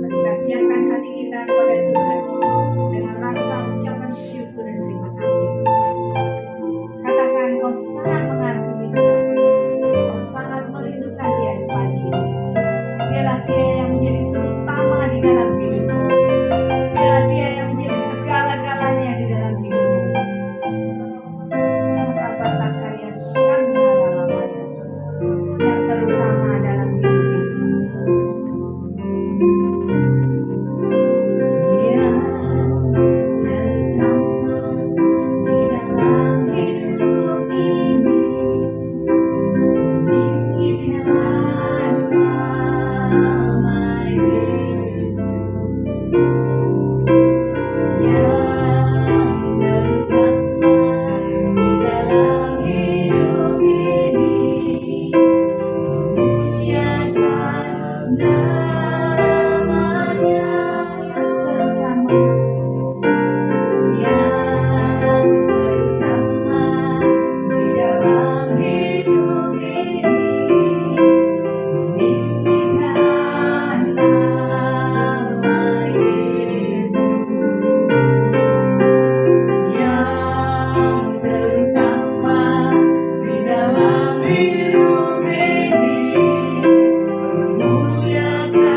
Kita siapkan hati kita kepada Tuhan dengan rasa ucapan syukur dan terima kasih. Katakan, kau sangat mengasihi Tuhan, kau sangat merindukan Dia di pagi ini. Biarlah Dia yang menjadi terutama di dalam hidupmu. Biarlah Dia yang menjadi segala-galanya di dalam hidupmu. Rabata karya syanda dalam ayas, yang terutama dalam hidup ini. Yang terutama di dalam hidup ini. Tinggikan nama Yesus. Yang terutama di dalam hidup ini. Muliakan namanya yang terutama. Yang terutama di dalam hidup ini. Tinggikan nama Yesus. Yang terutama di dalam hidup ini. Muliakan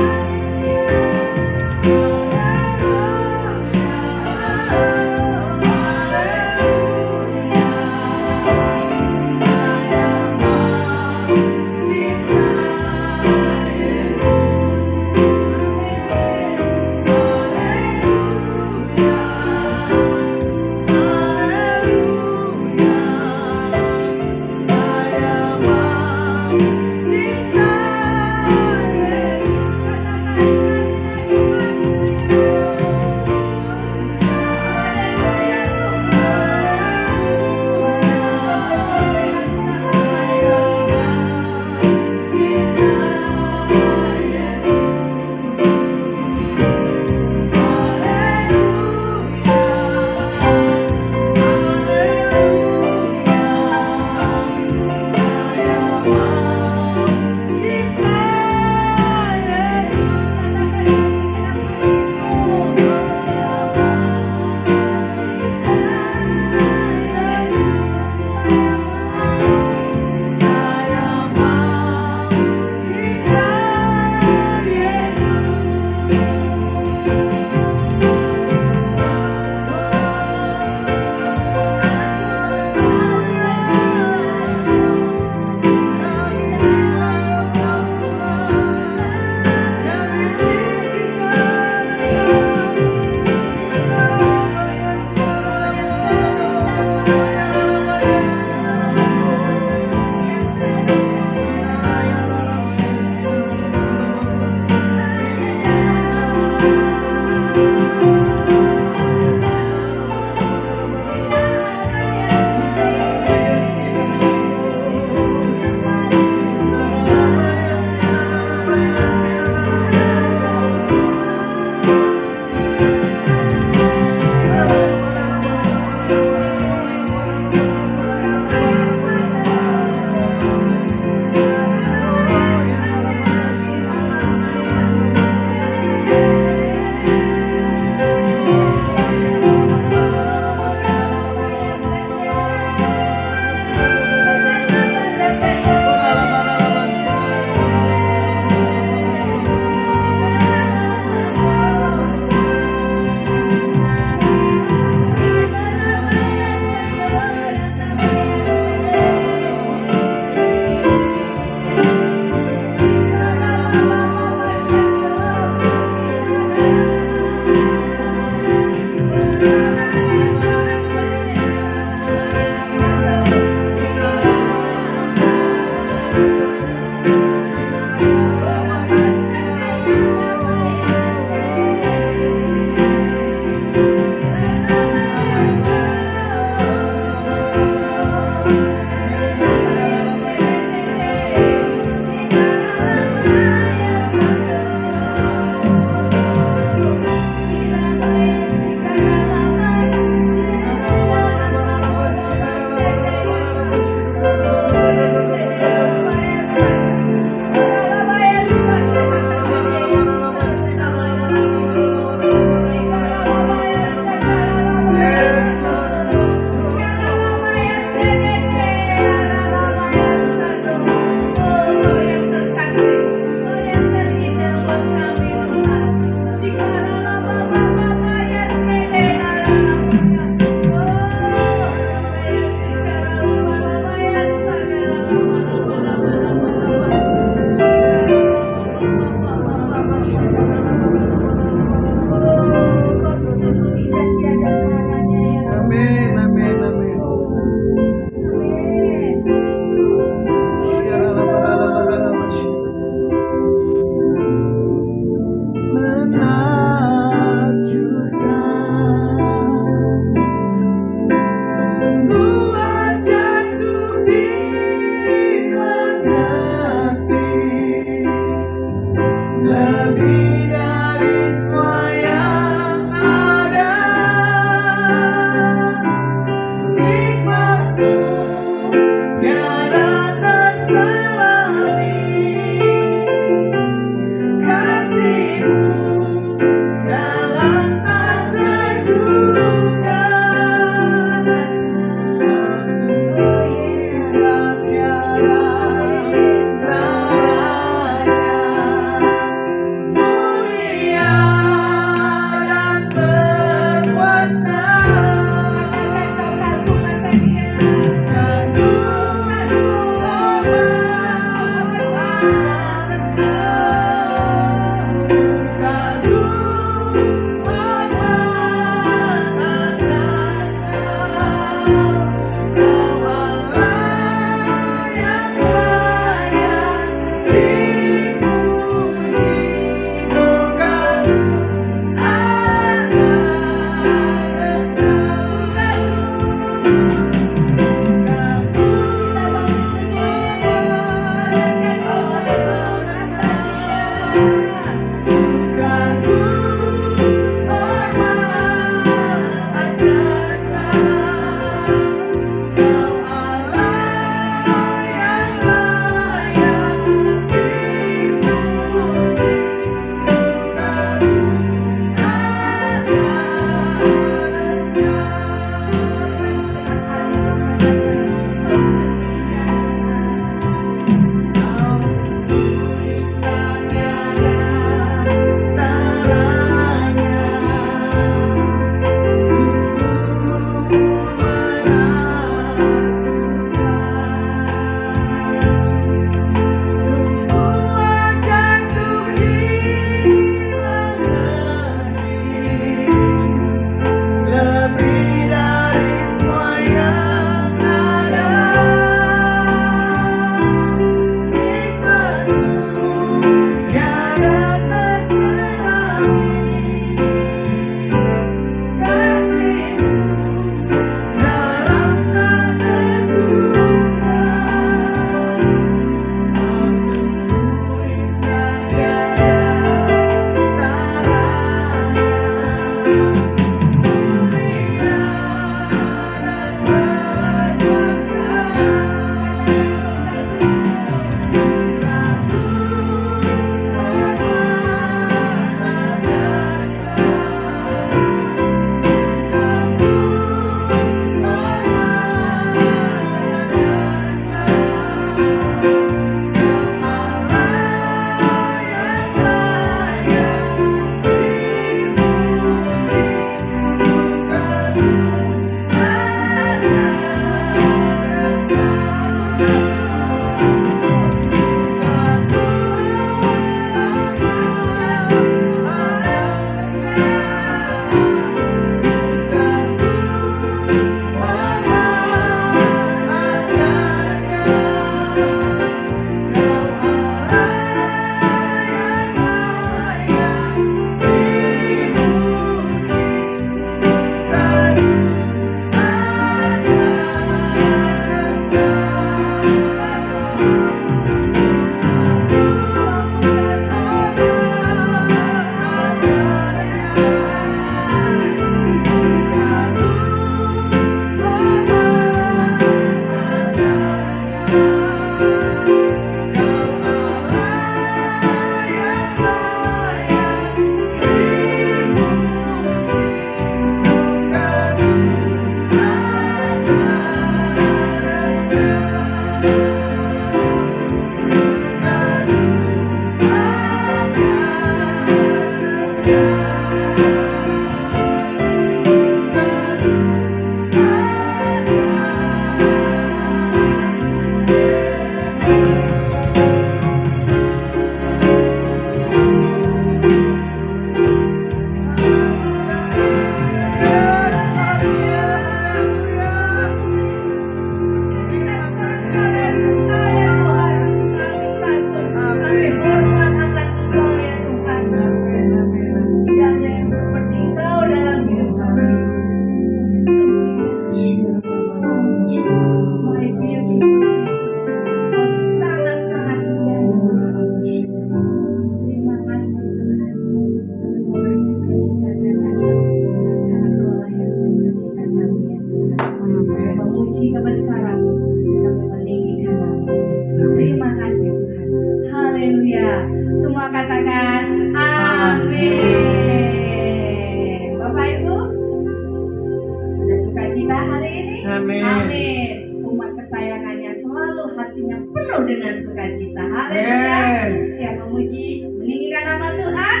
sukacita hari ini? Amin. Amin. Umat kesayangannya selalu hatinya penuh dengan sukacita. Haleluya. Yes. Siap memuji, meninggikan nama Tuhan.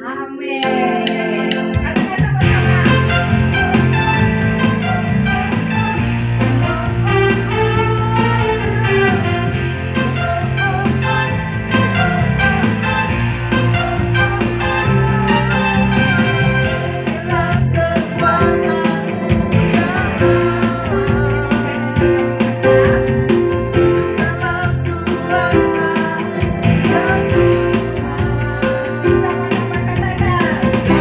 Amin. Kata-kata pertama. Sama-sama katakan.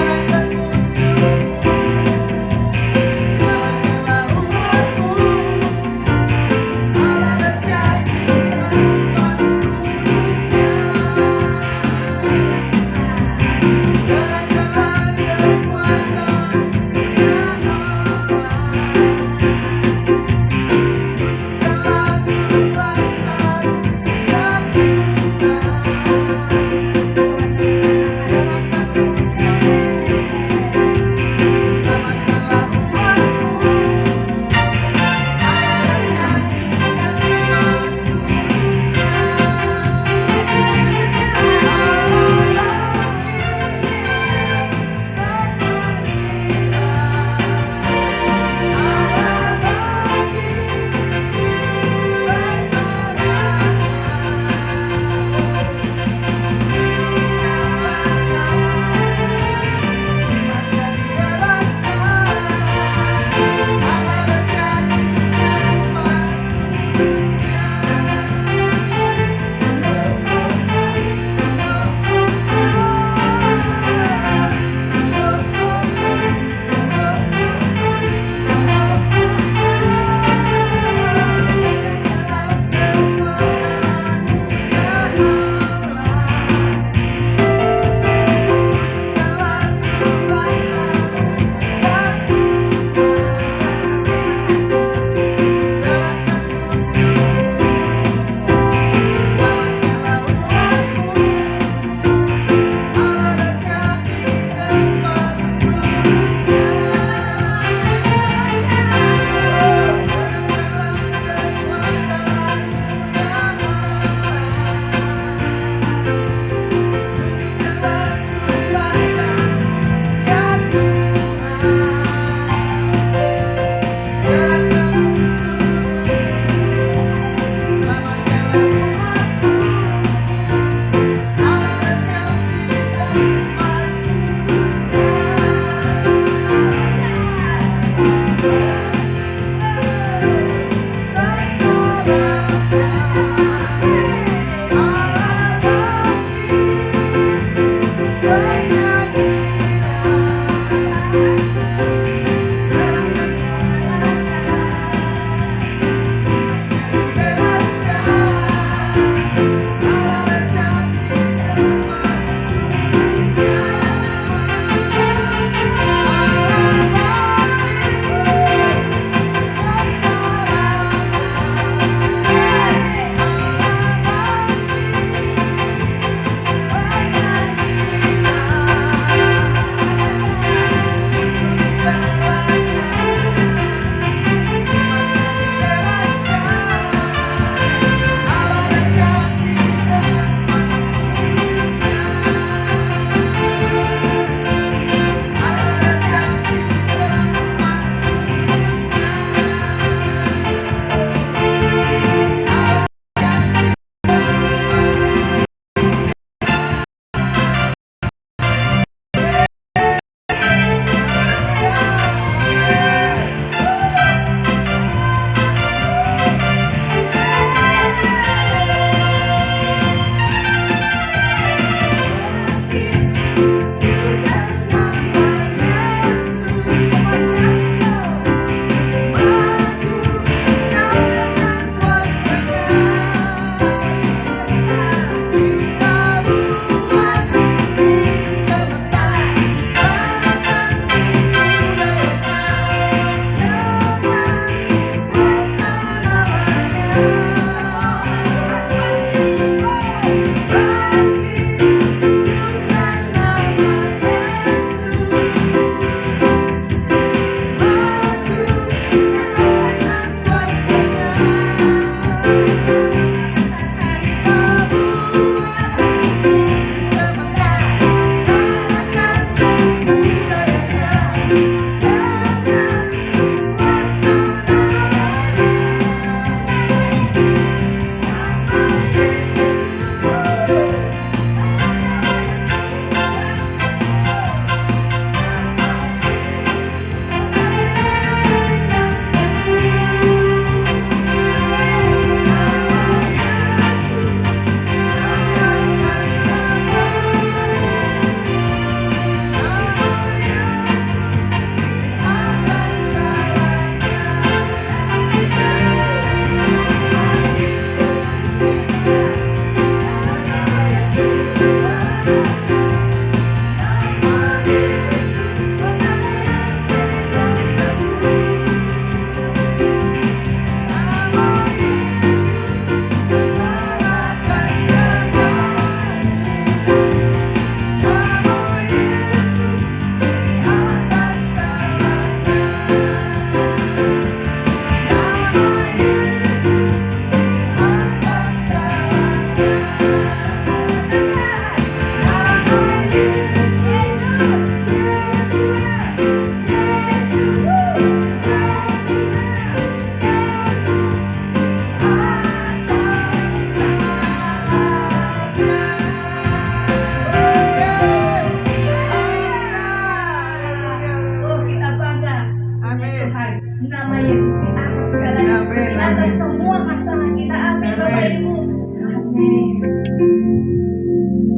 Nama Yesus di atas segalanya, di atas semua masalah kita. Amin Bapak Ibu. Amin.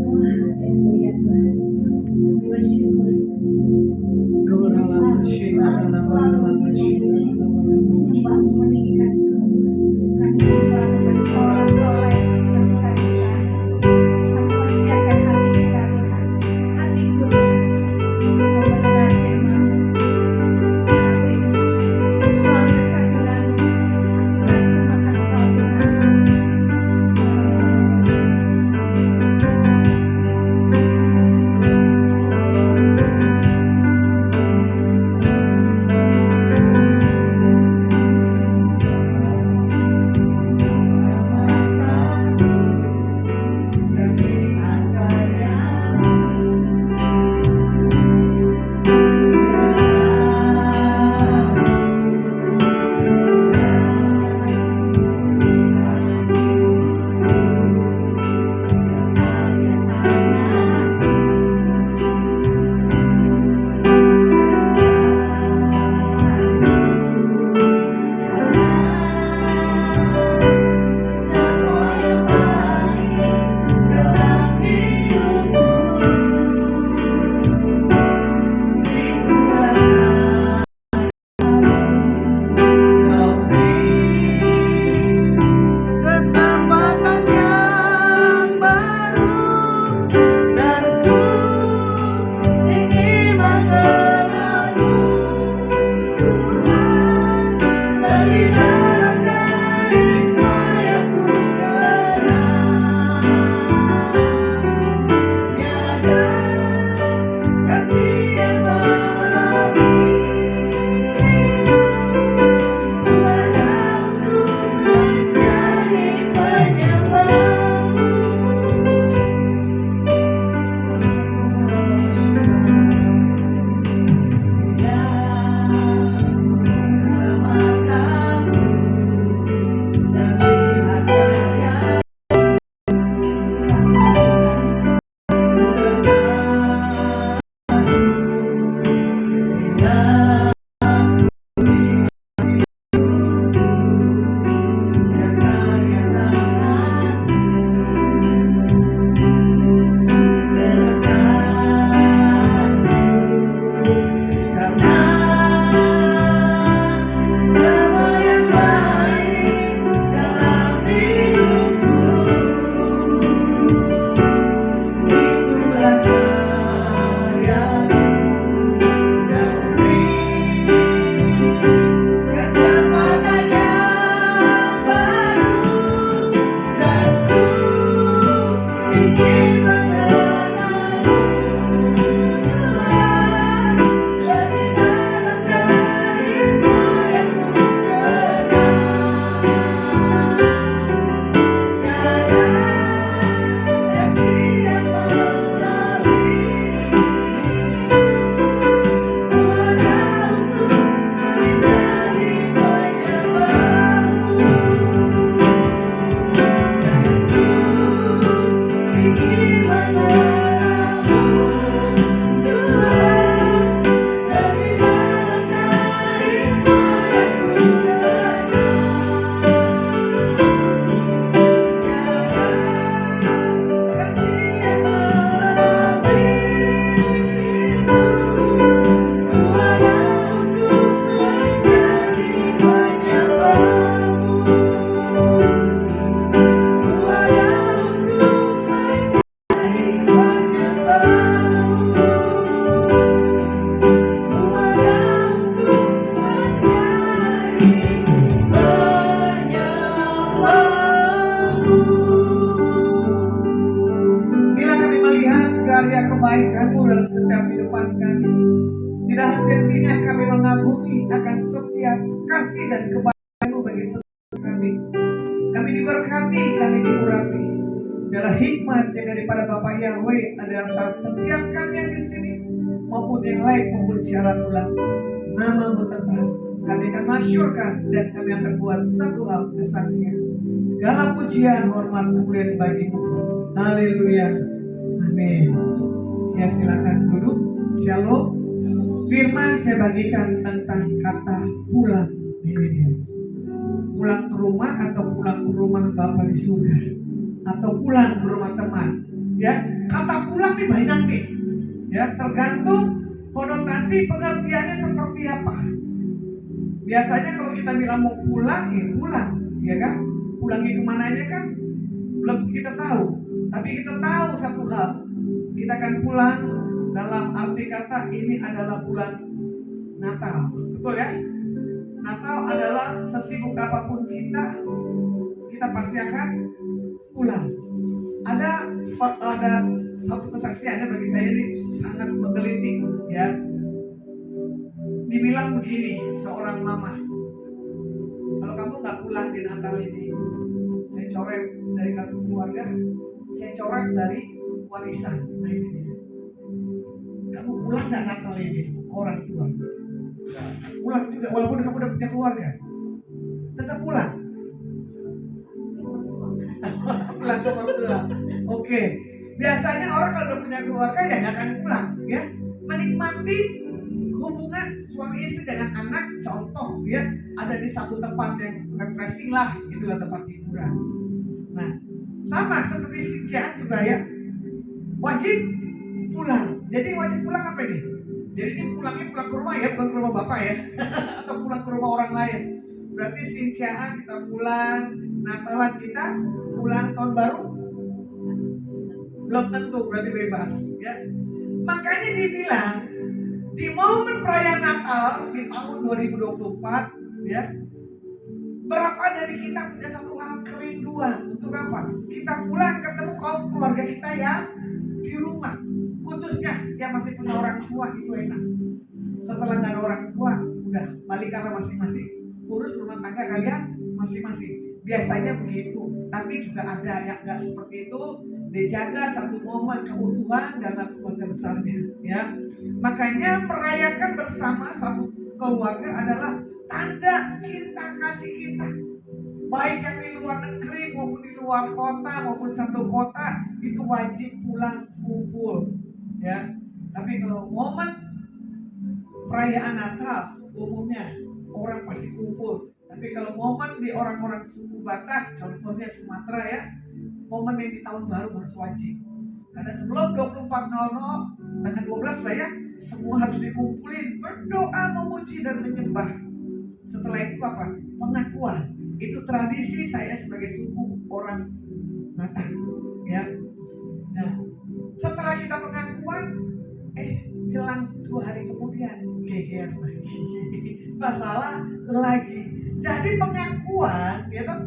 Oh, haleluya Tuhan. Kami bersyukur. Selalu memuji, menyembah, meninggikan Engkau Tuhan. Kami selalu bersorak-sorai, bersukacita. Kami persiapkan hati kita Tuhan, hatiku Tuhan, untuk mendengar firman. Kami selalu dekat denganmu. Hati kami makan Engkau Tuhan. kebaikan-Mu dalam setiap kehidupan kami. Tidak henti-hentinya kami mengagumi akan setiap kasih dan kebaikan-Mu bagi setiap kami. Kami diberkati, kami diurapi. Adalah hikmat yang daripada Bapa Yahweh adalah atas setiap kami yang di sini maupun yang lain maupun siaran ulang. Nama-Mu tetap kami akan masyurkan dan kami akan buat satu hal kesaksian. Segala pujian, hormat, kemuliaan bagi-Mu. Haleluya. Amin. Ya, silakan duduk. Shalom. Firman saya bagikan tentang kata pulang. rumah atau pulang ke rumah Bapa di surga atau pulang ke rumah teman. Ya, kata pulang nih banyak nih. Ya, tergantung konotasi pengertiannya seperti apa. Biasanya kalau kita bilang mau pulang, ya pulang, ya kan? Pulangnya kemananya kan belum kita tahu. Tapi kita tahu satu hal, kita akan pulang dalam arti kata ini adalah bulan Natal, betul ya? Natal adalah sesibuk apapun kita pasti akan pulang. Ada satu kesaksiannya bagi saya ini sangat menggelitik, ya. Dibilang begini, seorang mama, kalau kamu nggak pulang di Natal ini, saya coret dari kartu keluarga, saya coret dari warisan. Nah ini dia. Kamu pulang nggak Natal ini, orang tua? Pulang juga, walaupun kamu udah punya keluarga, tetap pulang. Pulang ke orang tua. Oke. Biasanya orang kalau udah punya keluarga ya nggak akan pulang, ya. Menikmati hubungan suami istri dengan anak, contoh ya, ada di satu tempat yang refreshing lah, itulah tempat hiburan. Nah, sama seperti Cynthia juga ya, wajib pulang. Jadi wajib pulang apa ini? Jadi ini pulangnya pulang ke rumah ya, bukan ke rumah bapak ya, atau pulang ke rumah orang lain. Berarti Cynthia kita pulang, Natalan kita pulang, tahun baru belum tentu, berarti bebas ya. Makanya dibilang di momen perayaan Natal di tahun 2024 ya, berapa dari kita punya satu hal kerinduan untuk apa? Kita pulang ketemu kaum keluarga kita yang di rumah, khususnya yang masih punya orang tua, itu enak. Setelah nggak ada orang tua, udah balik karena masing-masing urus rumah tangga kalian masing-masing. Biasanya begitu, tapi juga ada yang nggak seperti itu. Dijaga satu momen keutuhan dalam keluarga besarnya, ya. Makanya merayakan bersama satu keluarga adalah tanda cinta kasih kita. Baik yang di luar negeri maupun di luar kota maupun satu kota, itu wajib pulang kumpul, ya. Tapi kalau momen perayaan Natal umumnya orang pasti kumpul. Tapi kalau momen di orang-orang suku Batak, contohnya Sumatera ya, momen yang di tahun baru harus wajib. Karena sebelum 24.00 setengah 12 lah ya, semua harus dikumpulin, berdoa, memuji dan menyembah. Setelah itu apa? Pengakuan. Itu tradisi saya sebagai suku orang Batak, ya. Nah, setelah kita pengakuan, jelang 2 hari kemudian geger lagi, masalah lagi. Jadi pengakuan, ya toh,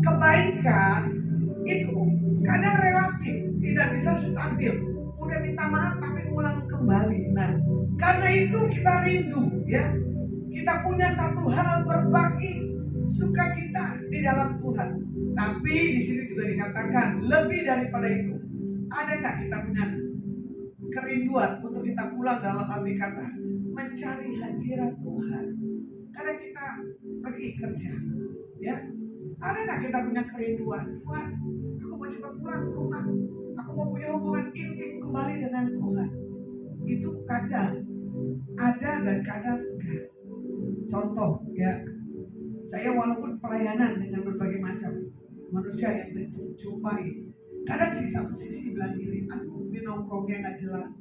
kebaikan itu kadang relatif, tidak bisa stabil. Udah minta maaf tapi ulang kembali. Nah, karena itu kita rindu, ya. Kita punya satu hal berbagi sukacita di dalam Tuhan. Tapi di sini juga dikatakan lebih daripada itu. Ada nggak kita punya kerinduan untuk kita pulang dalam arti kata mencari hadirat Tuhan? Karena kita pergi kerja, ya. Ada nggak kita punya kerinduan? Tuhan, aku mau cepat pulang ke rumah. Aku mau punya hubungan intim kembali dengan Tuhan. Itu kadang ada dan kadang enggak. Contoh, ya. Saya walaupun pelayanan dengan berbagai macam manusia yang saya jumpai, kadang satu sisi bilang gini, aduh ini nongkrongnya nggak jelas,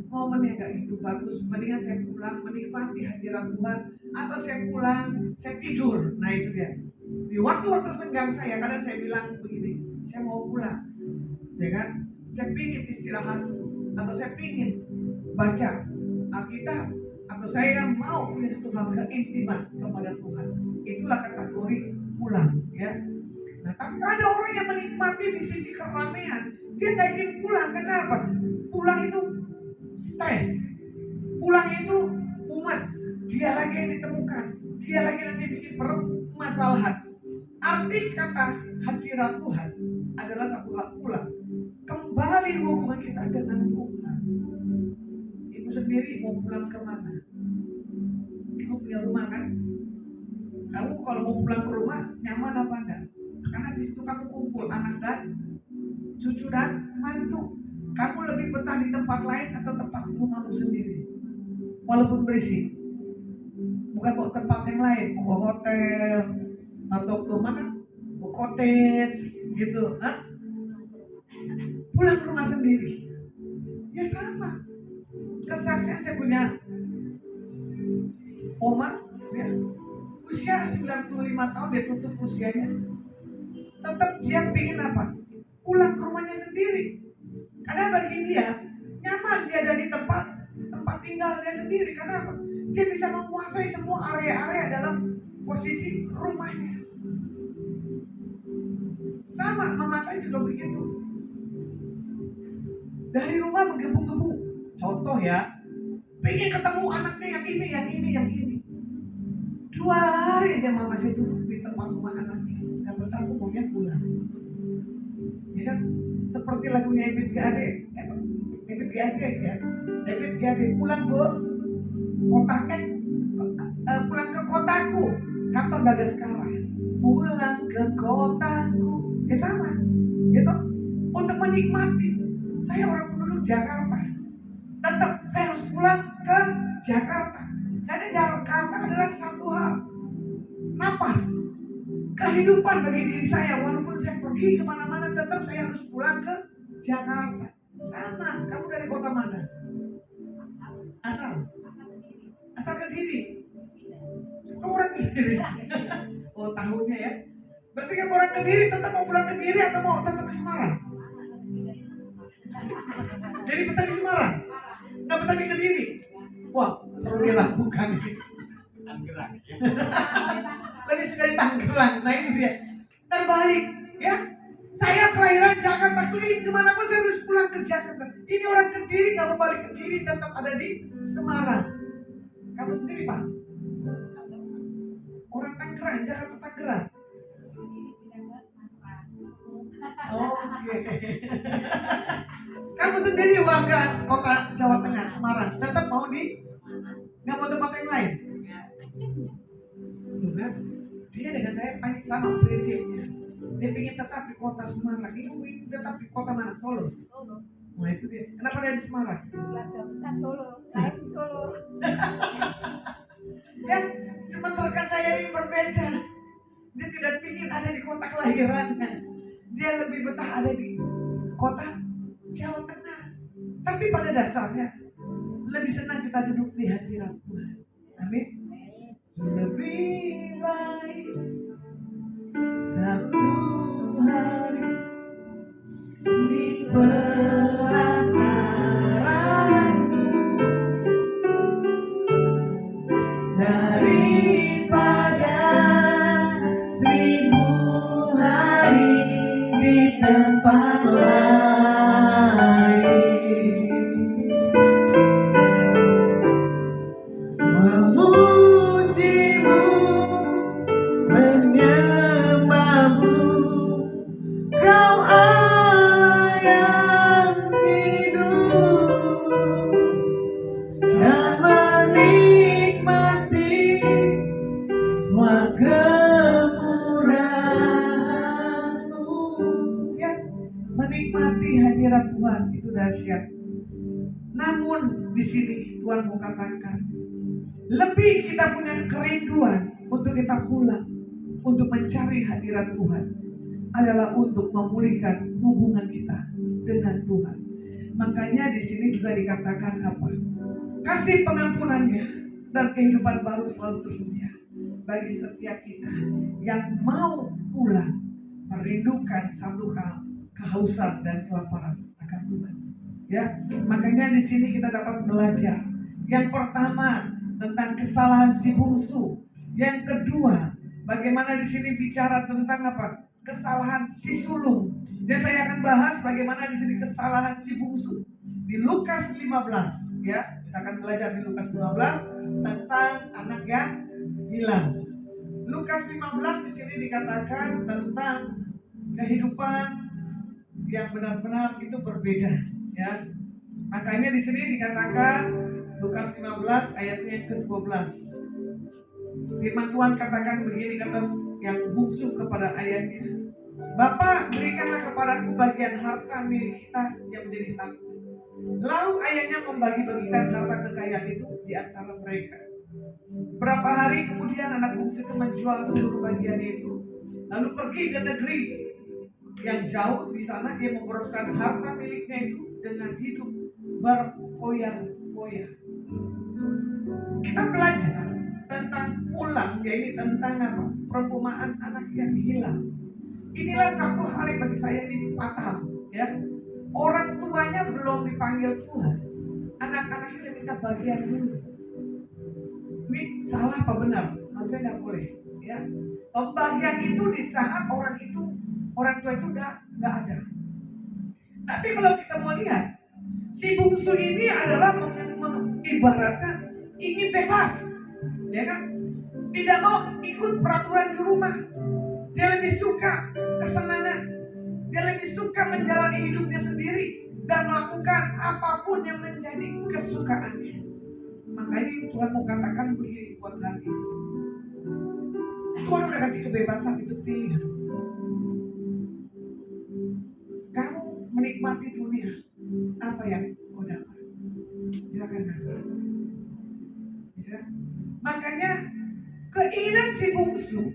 momennya nggak gitu bagus, mendingan saya pulang menikmati hadirat Tuhan, atau saya pulang, saya tidur. Nah itu dia. Di waktu-waktu senggang saya, kadang saya bilang begini, saya mau pulang, ya kan? Saya pingin istirahat, atau saya pingin baca Alkitab, atau saya mau punya satu hal keintiman kepada Tuhan. Itulah kategori pulang, ya. Nah, tapi ada orang yang menikmati di sisi keramaian, dia nggak ingin pulang. Kenapa? Pulang itu stres, pulang itu umat, dia lagi yang ditemukan, dia lagi nanti bikin permasalahan. Arti kata hadirat Tuhan adalah satu hal pulang, kembali hubungan kita dengan Tuhan. Ibu sendiri mau pulang kemana? Ibu punya rumah kan? Kamu kalau mau pulang ke rumah nyaman apa enggak? Karena di situ kamu kumpul anak dan cucu dan mantu. Kamu lebih betah di tempat lain atau tempat rumahmu sendiri? Walaupun berisik. Bukan mau tempat yang lain, mau hotel, atau ke mana? Ke kotes gitu. Hah? Pulang ke rumah sendiri. Ya sama. Kesaksian saya punya oma, ya, usia 95 tahun dia tutup usianya. Tetap dia pengen apa? Pulang ke rumahnya sendiri. Karena bagi dia nyaman, dia ada di tempat tinggal dia sendiri. Karena apa? Dia bisa menguasai semua area-area dalam posisi rumahnya. Sama mama saya juga begitu. Dari rumah menggebu-gebu. Contoh ya, pengen ketemu anaknya yang ini, yang ini, yang ini. 2 hari aja mama saya duduk di tempat rumah anaknya. Gak betah, aku maunya pulang. Ya kan? Seperti lagunya Ebit Gade. Ebit Gade ya. Ebit Gade pulang ke kota, pulang ke kotaku. Kantor Bagaskara. Pulang ke kotaku. Ya sama. Gitu. Untuk menikmati. Saya orang penduduk Jakarta. Tetap saya harus pulang ke Jakarta. Karena Jakarta adalah satu hal. Napas. Kehidupan bagi diri saya. Walaupun saya pergi kemana-mana, tetap saya harus pulang ke Jakarta. Sama. Kamu dari kota mana? Asal. Asal Kediri. Kamu orang Kediri. Oh, tahunnya ya. Berarti kamu orang Kediri tetap mau pulang ke Kediri atau mau tetap di Semarang? Jadi betah di Semarang? Nggak betah di Kediri? Wah, perlu dilakukan. Tangerang. Lebih suka di Tangerang. Nah ini dia. Terbalik, ya. Saya kelahiran Jakarta, keliling kemana pun saya harus pulang ke Jakarta. Ini orang Kediri, nggak mau balik ke Kediri, tetap ada di Semarang. Kamu sendiri, Pak? Orang Tangerang, Jakarta Tangerang. Oke. Kamu sendiri warga kota Jawa Tengah, Semarang, tetap mau nggak mau tempat yang lain? Enggak. Dia dengan saya sama prinsipnya. Dia ingin tetap di kota Semarang. Ibu ingin tetap di kota mana? Solo. Nah itu dia. Kenapa dia di Semarang? Keluarga besar Solo, lahir di Solo. Ya, cuma rekan saya ini berbeda. Dia tidak ingin ada di kota kelahirannya. Dia lebih betah ada di kota Jawa Tengah. Tapi pada dasarnya lebih senang kita duduk di hadirat Tuhan. Amin. Lebih baik satu hari di pelataranmu daripada 1000 hari di tempat lain. Memujimu, menyembahmu, Kau Allah yang hidup, dan menikmati semua kemurahan-Mu. Ya, menikmati hadirat Tuhan itu dahsyat. Namun di sini Tuhan mau katakan, lebih kita punya kerinduan untuk kita pulang, untuk mencari hadirat Tuhan, adalah untuk memulihkan hubungan kita dengan Tuhan. Makanya di sini juga dikatakan apa? Kasih pengampunannya dan kehidupan baru selalu tersedia bagi setiap kita yang mau pulang, merindukan satu kehausan dan kelaparan akan Tuhan. Ya, makanya di sini kita dapat belajar. Yang pertama tentang kesalahan si bungsu. Yang kedua, bagaimana di sini bicara tentang apa? Kesalahan si sulung. Dan saya akan bahas bagaimana di sini kesalahan si bungsu. Di Lukas 15, ya. Kita akan belajar di Lukas 15 tentang anak yang hilang. Lukas 15 di sini dikatakan tentang kehidupan yang benar-benar itu berbeda, ya. Makanya di sini dikatakan Lukas 15 ayatnya yang ke-12. Firman Tuhan katakan begini, kata yang bungsu kepada ayahnya, Bapak, berikanlah kepadaku bagian harta milik kita yang menjadi takut. Lalu ayahnya membagi-bagikan harta kekayaan itu di antara mereka. Berapa hari kemudian anak bungsu itu menjual seluruh bagiannya itu, lalu pergi ke negeri yang jauh. Di sana dia memboroskan harta miliknya itu dengan hidup berpoya-poya. Kita belajar tentang pulang, yaitu tentang apa? Perumpamaan anak yang hilang. Inilah satu hal yang bagi saya ini fatal, ya. Orang tuanya belum dipanggil Tuhan, anak-anaknya minta bagian dulu. Ini salah apa benar? Harusnya tidak boleh, ya. Pembagian itu di saat orang tua itu udah nggak ada. Tapi kalau kita mau lihat, si bungsu ini adalah mengibaratkan ini bebas, ya kan? Tidak mau ikut peraturan di rumah. Dia lebih suka kesenangan. Dia lebih suka menjalani hidupnya sendiri dan melakukan apapun yang menjadi kesukaannya. Makanya Tuhan mau katakan begini buat hari ini. Tuhan udah kasih kebebasan itu pilihan. Kamu menikmati dunia, apa yang kau dapat, dia akan dapat. Ya. Makanya keinginan si bungsu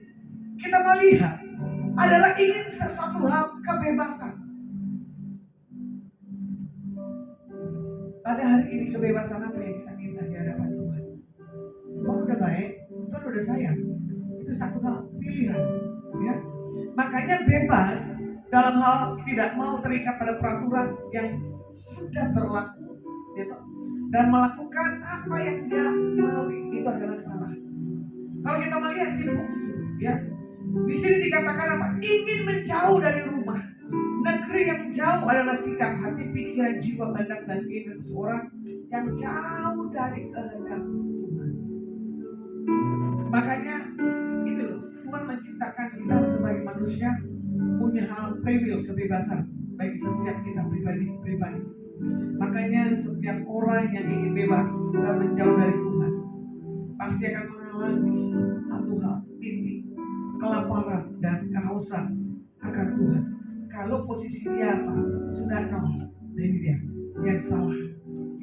kita melihat adalah ingin sesuatu hal kebebasan. Pada hari ini kebebasan apa yang kita minta di hadapan Tuhan? Tuhan udah baik, Tuhan udah sayang. Itu satu hal pilihan, ya. Makanya bebas dalam hal tidak mau terikat pada peraturan yang sudah berlaku, gitu, dan melakukan apa yang dia mau, itu adalah salah. Kalau kita melihat si bungsu, ya, di sini dikatakan apa? Ingin menjauh dari rumah. Negeri yang jauh adalah sikap hati, pikiran, jiwa, kehendak, dan keinginan seseorang yang jauh dari kehendak Tuhan. Makanya itu loh, Tuhan menciptakan kita sebagai manusia punya hal free will, kebebasan bagi setiap kita pribadi. Makanya setiap orang yang ingin bebas dan menjauh dari Tuhan pasti akan mengalami satu hal, titik kelaparan dan kehausan akan Tuhan. Kalau posisi dia apa? Sudah nol, dari dia yang salah,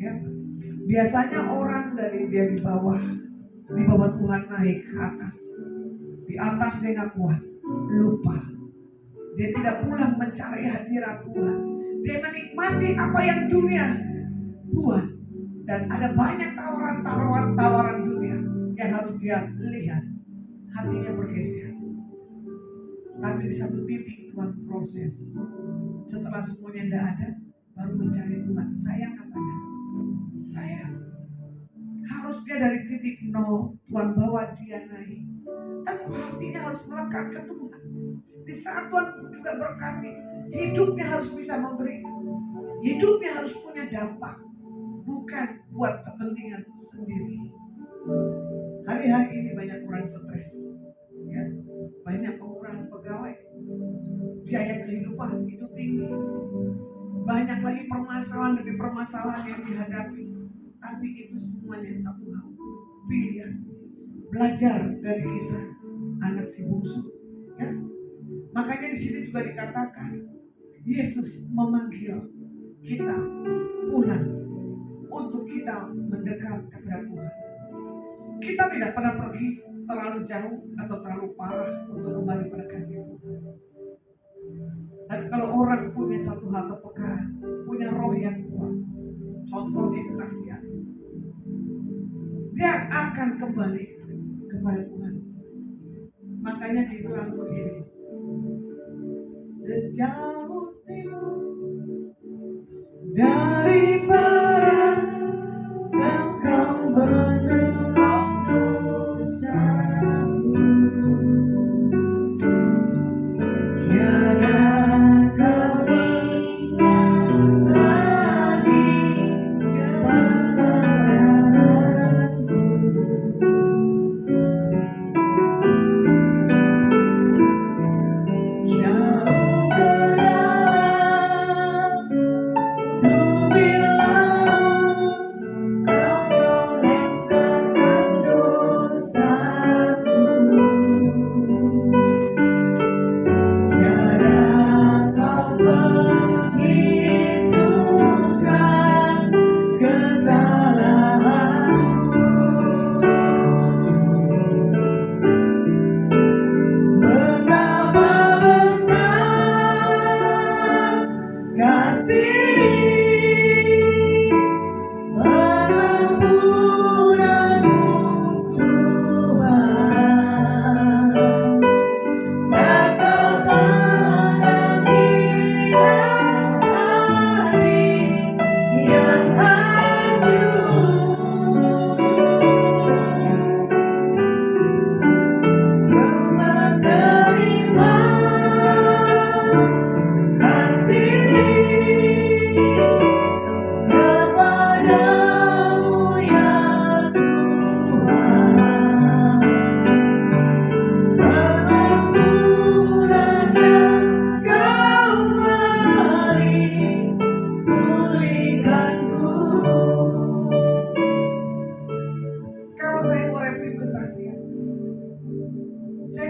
ya. Biasanya orang dari dia di bawah Tuhan naik ke atas. Di atas dia nggak kuat, lupa. Dia tidak pulang mencari hadirat Tuhan. Dia menikmati apa yang dunia buat, dan ada banyak tawaran dunia yang harus dia lihat. Hatinya bergeser. Tapi di satu titik Tuhan proses. Setelah semuanya tidak ada, baru mencari Tuhan. Sayang apa enggak? Sayang. Harusnya dari titik nol Tuhan bawa dia naik. Tapi hatinya harus melekat ke Tuhan. Di saat Tuhan juga berkati, hidupnya harus bisa memberi. Hidupnya harus punya dampak, bukan buat kepentingan sendiri. Hari-hari ini banyak orang stres, ya. Banyak pengurangan pegawai, biaya kehidupan itu tinggi. Banyak lagi permasalahan demi permasalahan yang dihadapi. Tapi itu semuanya satu hal, pilihan. Belajar dari kisah anak si bungsu, ya. Makanya di sini juga dikatakan Yesus memanggil kita pulang untuk kita mendekat kepada Tuhan. Kita tidak pernah pergi terlalu jauh atau terlalu parah untuk kembali pada kasih Tuhan. Dan kalau orang punya satu hal kepekaan, punya roh yang kuat, contohnya kesaksian, dia akan kembali kepada Tuhan. Makanya diulang begini, sejauh timur dari barat engkau menengok dosaku, tiada kau ingat lagi kesalahanku. Jauh ke dalam ku bilang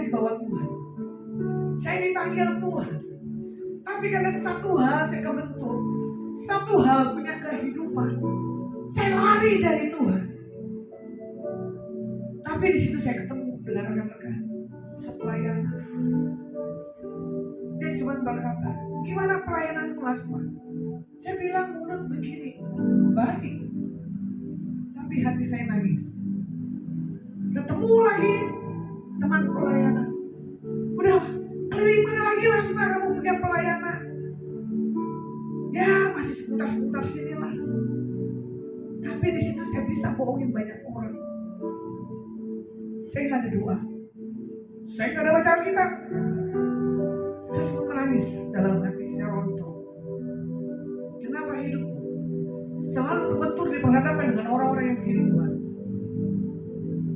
dibawa Tuhan. Saya dipanggil Tuhan. Tapi karena satu hal saya kebentur, satu hal punya kehidupan, saya lari dari Tuhan. Tapi di situ saya ketemu dengan rekan-rekan sepelayanan. Dia cuma berkata, gimana pelayananmu Lasma? Saya bilang mulut begini, baik. Tapi hati saya nangis. Ketemu lagi teman pelayanan. Udah, dari mana lagi Lasma kamu punya pelayanan? Ya masih seputar-seputar sinilah. Tapi di situ saya bisa bohongin banyak orang. Saya nggak ada doa, saya nggak ada baca Alkitab. Saya cuma menangis dalam hati, saya rontok. Kenapa hidup selalu kebentur diperhadapkan dengan orang-orang yang begini Tuhan?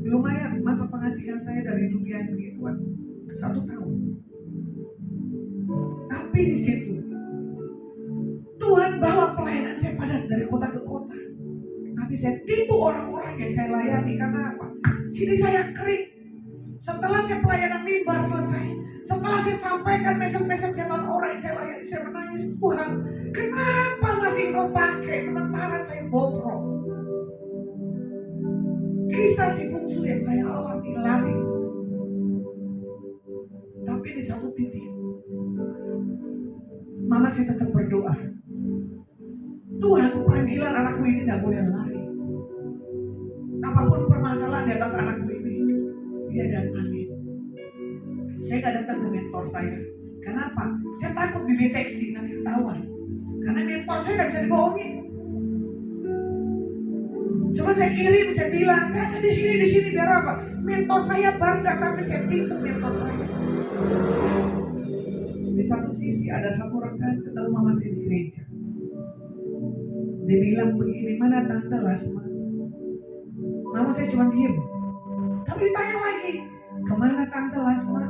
Lumayan masa pengasihan saya dari dunia yang begituan 1 tahun. Tapi di situ Tuhan bawa pelayanan saya padat dari kota ke kota. Tapi saya tipu orang-orang yang saya layani. Karena apa? Sini saya kering. Setelah saya pelayanan mimbar selesai, setelah saya sampaikan mesej-mesej di atas orang yang saya layani, saya menangis, Tuhan, kenapa masih Kau pakai sementara saya bobrok? Kisah si bungsu yang saya alami lari. Tapi di satu titik, mama saya tetap berdoa, Tuhan, panggilan anakku ini tidak boleh lari. Apapun permasalahan di atas anakku ini, dia dan amin. Saya gak datang ke mentor saya. Kenapa? Saya takut dideteksi, nanti ketahuan. Karena mentor saya gak bisa dibohongin. Coba saya kirim, saya bilang, saya ada di sini biar apa? Mentor saya bangga, tapi saya tipu mentor saya. Di satu sisi ada satu rekan ketemu mama saya di gereja. Dia bilang begini, mana Tante Lasma? Mama saya cuma diem. Tapi ditanya lagi, kemana Tante Lasma?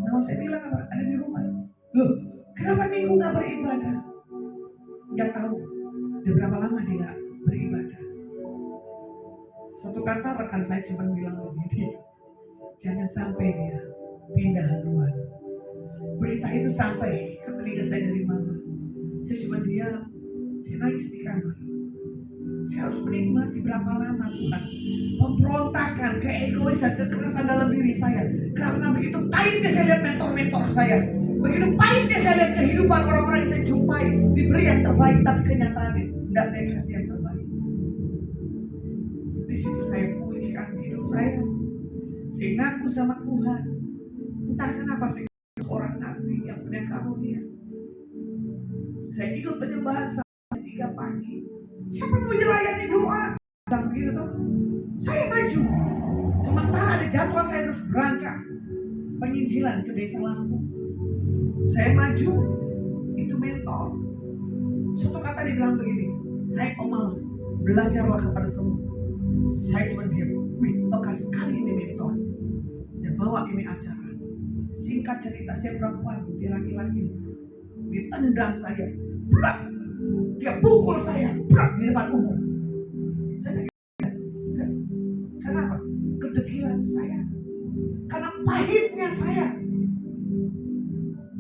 Mama saya bilang apa? Ada di rumah. Loh, kenapa minggu gak beribadah? Gak tahu. Udah berapa lama dia gak beribadah? Satu kata rekan saya cuma bilang begini, jangan sampai dia pindah haluan. Berita itu sampai ke telinga saya dari mama. Saya cuma diam. Saya nangis di kamar. Saya harus menikmati berapa lama Tuhan pemberontakan, keegoisan, kekerasan dalam diri saya. Karena begitu pahitnya saya lihat mentor-mentor saya, begitu pahitnya saya lihat kehidupan orang-orang yang saya jumpai, diberi yang terbaik, tapi kenyataannya tidak dikasih yang terbaik. Di situ saya pulihkan hidup saya. Saya ngaku sama Tuhan. Entah kenapa saya seorang nabi yang punya karunia. Saya ikut penyembahan sampai 3 pagi. Siapa mau melayani doa? Dan begitu tuh, saya maju. Sementara ada jadwal saya harus berangkat penginjilan ke desa Lampung. Saya maju, itu mentor. Suatu kata dia bilang begini, hai pemalas, belajarlah kepada semua. Saya cuma diam, wih bekas sekali ini mentor. Dia bawa ini acara. Singkat cerita, saya perempuan, dia laki-laki. Ditendang saya, berat. Dia pukul saya, berat di depan umum. Saya kenapa? Kedegilan saya. Karena pahitnya saya.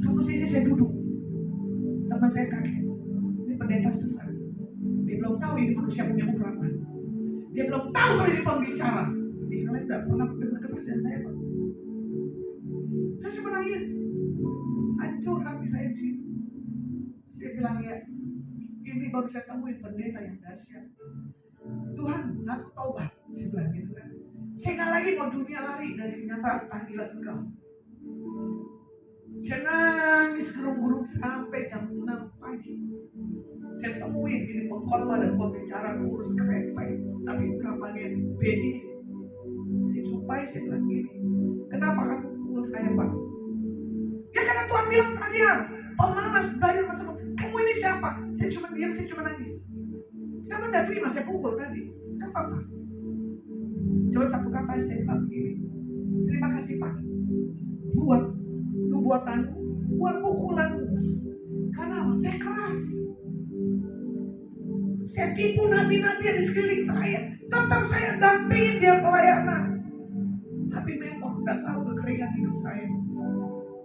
Satu sisi saya duduk. Teman saya kaget. Ini pendeta sesat. Dia belum tahu ini manusia punya urapan. Dia belum tahu kalau ini pembicara. Jadi kalian tidak pernah dengar kesaksian saya, Pak. Saya cuma nangis. Hancur hati saya di situ. Saya bilang ya, ini baru saya temuin pendeta yang dahsyat. Tuhan, aku taubat. Saya bilang gitu kan. Saya nggak lagi mau dunia lari dari kenyataan panggilan Engkau. Saya nangis gerung-gerung sampai jam 6 pagi. Saya temuin ini pengkhotbah dan pembicara kurus kerepek, tapi kapannya Beni. Saya jumpai, saya bilang gini, kenapa kamu pukul saya, Pak? Ya karena Tuhan bilang tadi ya, pemalas belajar masa kamu ini siapa? Saya cuma diam, saya cuma nangis. Kamu tidak terima saya pukul tadi. Kan apa? Coba satu kata saya bilang begini, terima kasih Pak, buat nubuatanmu, buat pukulanmu. Karena saya keras. Saya tipu nabi-nabi yang di sekeliling saya. Tetap saya dampingin dia pelayanan. Tapi memang nggak tahu kekeringan hidup saya.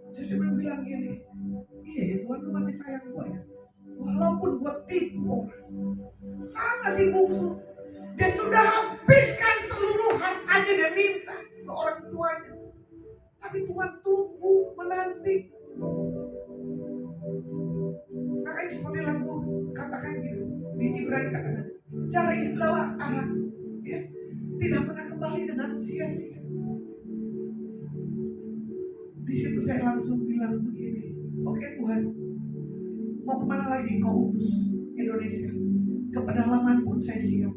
Saya cuma bilang gini, iya ya Tuhan, lu masih sayang gue ya. Walaupun gue tipu orang. Sama si bungsu, dia sudah habiskan seluruh hartanya, dia minta ke orang tuanya. Tapi Tuhan tunggu, menanti. Makanya seperti lagu katakan gitu, di Ibrani katakan, carilah anak, ya, tidak pernah kembali dengan sia-sia. Di situ saya langsung bilang begini, oke Tuhan, mau kemana lagi kau utus Indonesia? Ke pedalaman pun saya siap.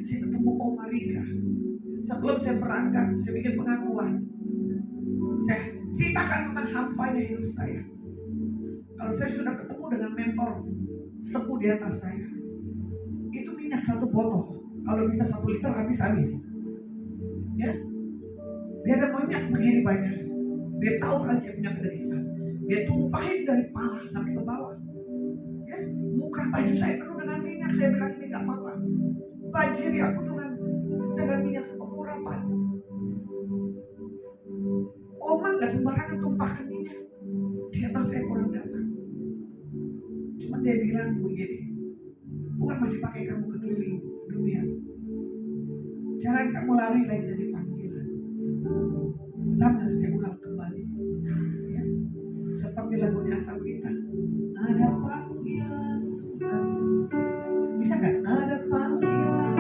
Saya ketemu Om Marika. Sebelum saya berangkat, saya bikin pengakuan. Saya ceritakan tentang hampanya hidup saya. Kalau saya sudah ketemu dengan mentor sepuh di atas saya, itu minyak 1 botol. Kalau bisa 1 liter habis-habis. Ya, dia ada minyak begini banyak. Dia tahu kan saya punya penderitaan. Dia tumpahin dari pala sampai ke bawah. Ya, muka baju saya penuh dengan minyak. Saya bilang ini nggak apa-apa. Banjiri aku dengan minyak pengurapan. Oma nggak sembarangan tumpahkan minyak di atas saya orang datang. Cuma dia bilang begini, Tuhan masih pakai kamu keliling dunia. Jangan kamu lari lagi dari panggilan. Sama saya ulang kembali. Ya, seperti lagunya Asafita. Ada panggilan Tuhan. Bisa nggak? Ada panggilan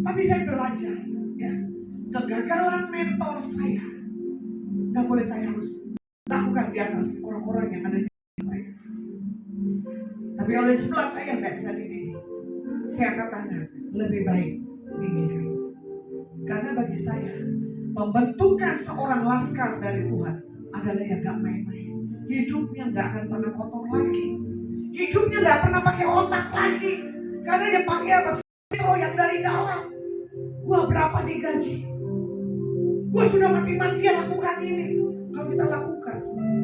Tapi saya belajar, ya, kegagalan mentor saya nggak boleh saya harus lakukan di atas orang-orang yang ada di saya. Tapi oleh sebelah saya nggak bisa dididik. Saya katakan lebih baik digiring. Karena bagi saya pembentukan seorang laskar dari Tuhan adalah yang nggak main-main. Hidupnya nggak akan pernah kotor lagi. Hidupnya nggak pernah pakai otak lagi. Karena dia pakai apa? Yang dari dalam. Gua berapa digaji? Gua sudah mati-matian lakukan ini. Kalau kita lakukan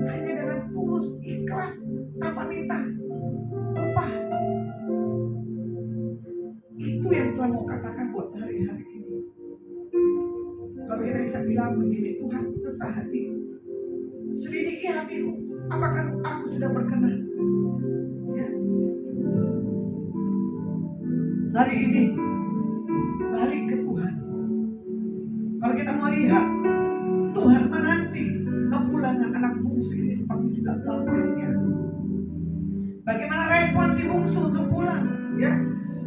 hanya dengan tulus, ikhlas, tanpa minta upah. Itu yang Tuhan mau katakan buat hari-hari ini. Kalau kita bisa bilang begini, Tuhan sesah hatiku, selidiki hatiku, apakah aku sudah berkenan? Ya. Hari ini balik ke Tuhan. Kalau kita melihat Tuhan menanti kepulangan anak bungsu ini seperti juga bapaknya. Bagaimana respon si bungsu untuk pulang? Ya,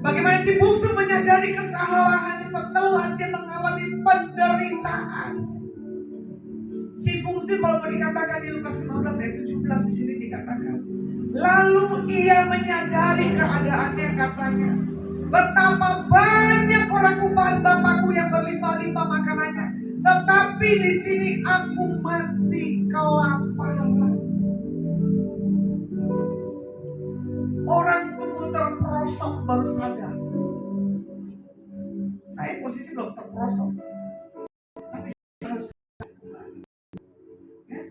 bagaimana si bungsu menyadari kesalahan setelah dia mengalami penderitaan? Si bungsu kalau mau dikatakan di Lukas 15 ayat 17 di sini dikatakan, lalu ia menyadari keadaannya, katanya, betapa banyak orang upah bapakku yang berlimpah-limpah makanannya, tetapi di sini aku mati kelaparan. Orang tunggu terperosok baru sadar. Saya posisi belum terperosok, tapi saya harus kembali. Ya?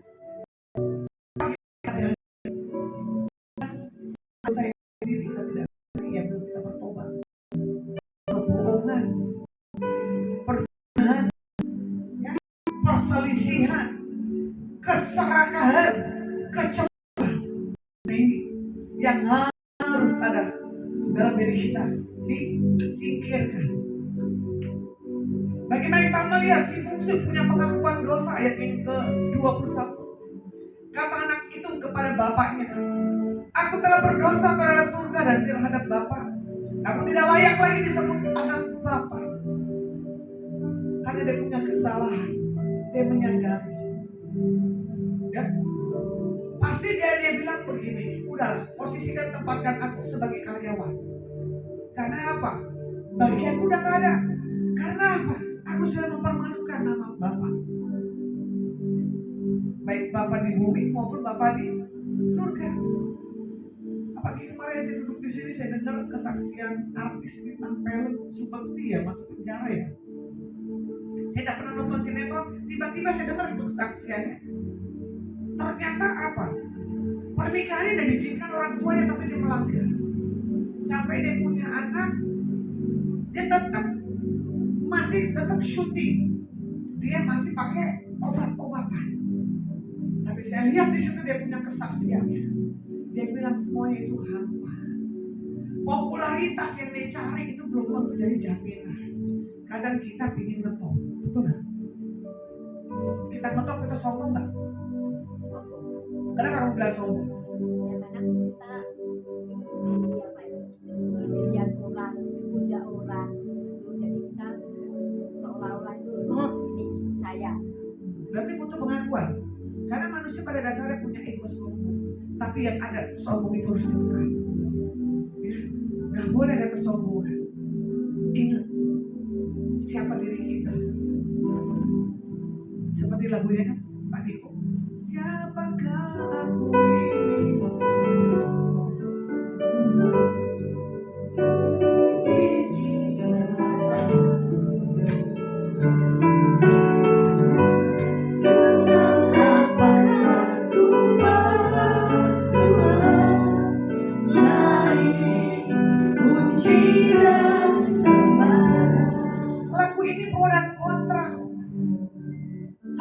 dosa yang sendiri kita tidak sadari yang belum kita bertobat. Kebohongan, perzinahan, ya, perselisihan, keserakahan, kecemburuan. Nah, ini yang harus ada dalam diri kita, disingkirkan. Bagaimana kita melihat si bungsu punya pengakuan dosa ayat yang ke-21. Kata anak itu kepada bapaknya, aku telah berdosa terhadap surga dan terhadap Bapa. Aku tidak layak lagi disebut anak Bapa. Karena dia punya kesalahan, dia menyadari. Ya, pasti dia bilang begini, udahlah, posisikan tempatkan aku sebagai karyawan. Karena apa? Bagianku udah gak ada. Karena apa? Aku sudah mempermalukan nama Bapa. Baik Bapa di bumi maupun Bapa di surga. Apalagi kemarin saya duduk di sini, saya dengar kesaksian artis bintang film Supekti ya masuk penjara ya. Saya tidak pernah nonton sinetron, tiba-tiba saya dengar itu kesaksiannya. Ternyata apa? Pernikahannya udah diizinkan orang tuanya tapi dia melanggar. Sampai dia punya anak, dia masih tetap syuting. Dia masih pakai obat-obatan. Tapi saya lihat di situ dia punya kesaksiannya. Dia bilang semuanya itu hampa. Popularitas yang dia cari itu belum tentu jadi jaminan. Kadang kita ingin ngetop, betul nggak? Kita ngetop, kita sombong nggak? Kenapa kamu bilang sombong? Ya karena kita dilihat orang, dipuja orang, jadi kita seolah-olah itu ini saya. Berarti butuh pengakuan. Karena manusia pada dasarnya punya ego sombong. Tapi yang ada sombong itu harus ditekan. Ya, nggak boleh ada kesombongan. Ingat siapa diri kita. Seperti lagunya kan Pak Diko. Siapakah aku ini? Lagu ini pro dan kontra.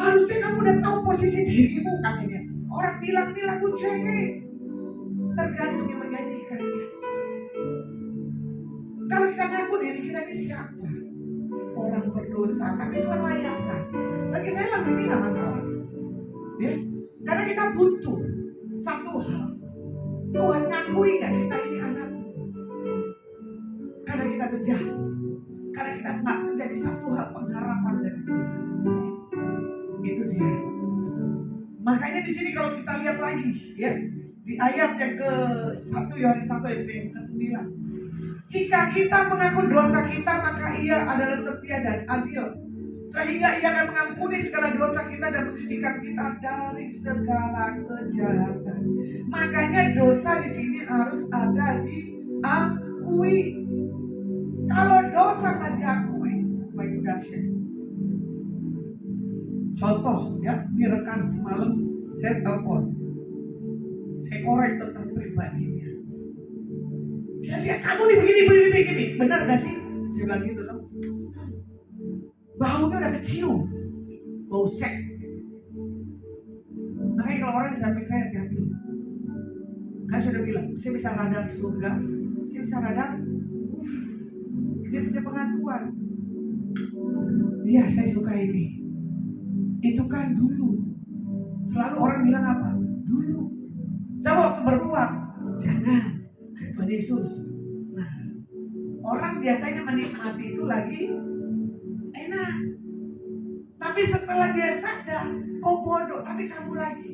Harusnya kamu udah tahu posisi dirimu katanya. Orang bilang ini lagu cengeng. Tergantung yang menyanyikannya. Kalau kita ngaku diri kita ini siapa? Orang berdosa, tapi Tuhan layakkan. Bagi saya lagu ini gak masalah. Ya? Karena kita butuh satu hal. Tuhan ngakui gak kita ini anak? Karena kita berjahat. Karena kita gak menjadi satu hal pengharapan dari Tuhan. Itu dia. Makanya di sini kalau kita lihat lagi, ya, di ayat yang ke-1 Yohanes 1 ayat yang ke-9. Jika kita mengaku dosa kita, maka Ia adalah setia dan adil, sehingga Ia akan mengampuni segala dosa kita dan mencucikan kita dari segala kejahatan. Makanya dosa di sini harus ada diakui. Kalau dosa nggak diakui, apa itu dahsyat. Contoh ya, direkam semalam saya telepon, saya korek tentang pribadinya. Saya lihat kamu nih begini, benar gak sih? Saya bilang gitu loh. Baunya udah kecium, bau seks. Makanya kalau orang di samping saya hati-hati. Kan sudah bilang, saya bisa radar surga, saya bisa radar. Dia punya pengakuan. Iya, saya suka ini. Itu kan dulu. Selalu orang bilang apa? Dulu. Coba waktu berbuat, jangan. Tuhan Yesus. Nah, orang biasanya menikmati itu lagi enak. Tapi setelah dia sadar, kok bodoh, tapi kamu lagi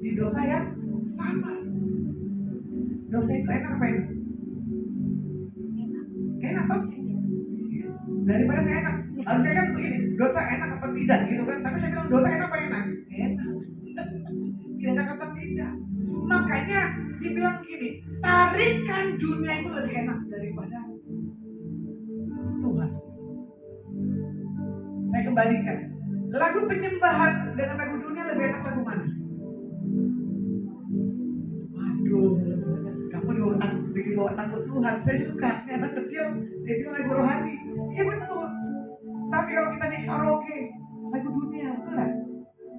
di dosa yang sama. Dosa itu enak apa enak? Enak toh? Daripada gak enak. Harusnya kan begini, dosa enak apa tidak gitu kan. Tapi saya bilang dosa enak apa enak? Enak. Tidak ada kata tidak. Makanya dibilang gini, tarikan dunia itu lebih enak daripada Tuhan. Saya kembalikan. Lagu penyembahan dengan lagu dunia lebih enak lagu mana? Waduh, kamu dibawa takut Tuhan. Saya suka, ini anak kecil, dia bilang lagu rohani. Iya betul. Tapi kalau kita di karaoke, lagu dunia, betul lah.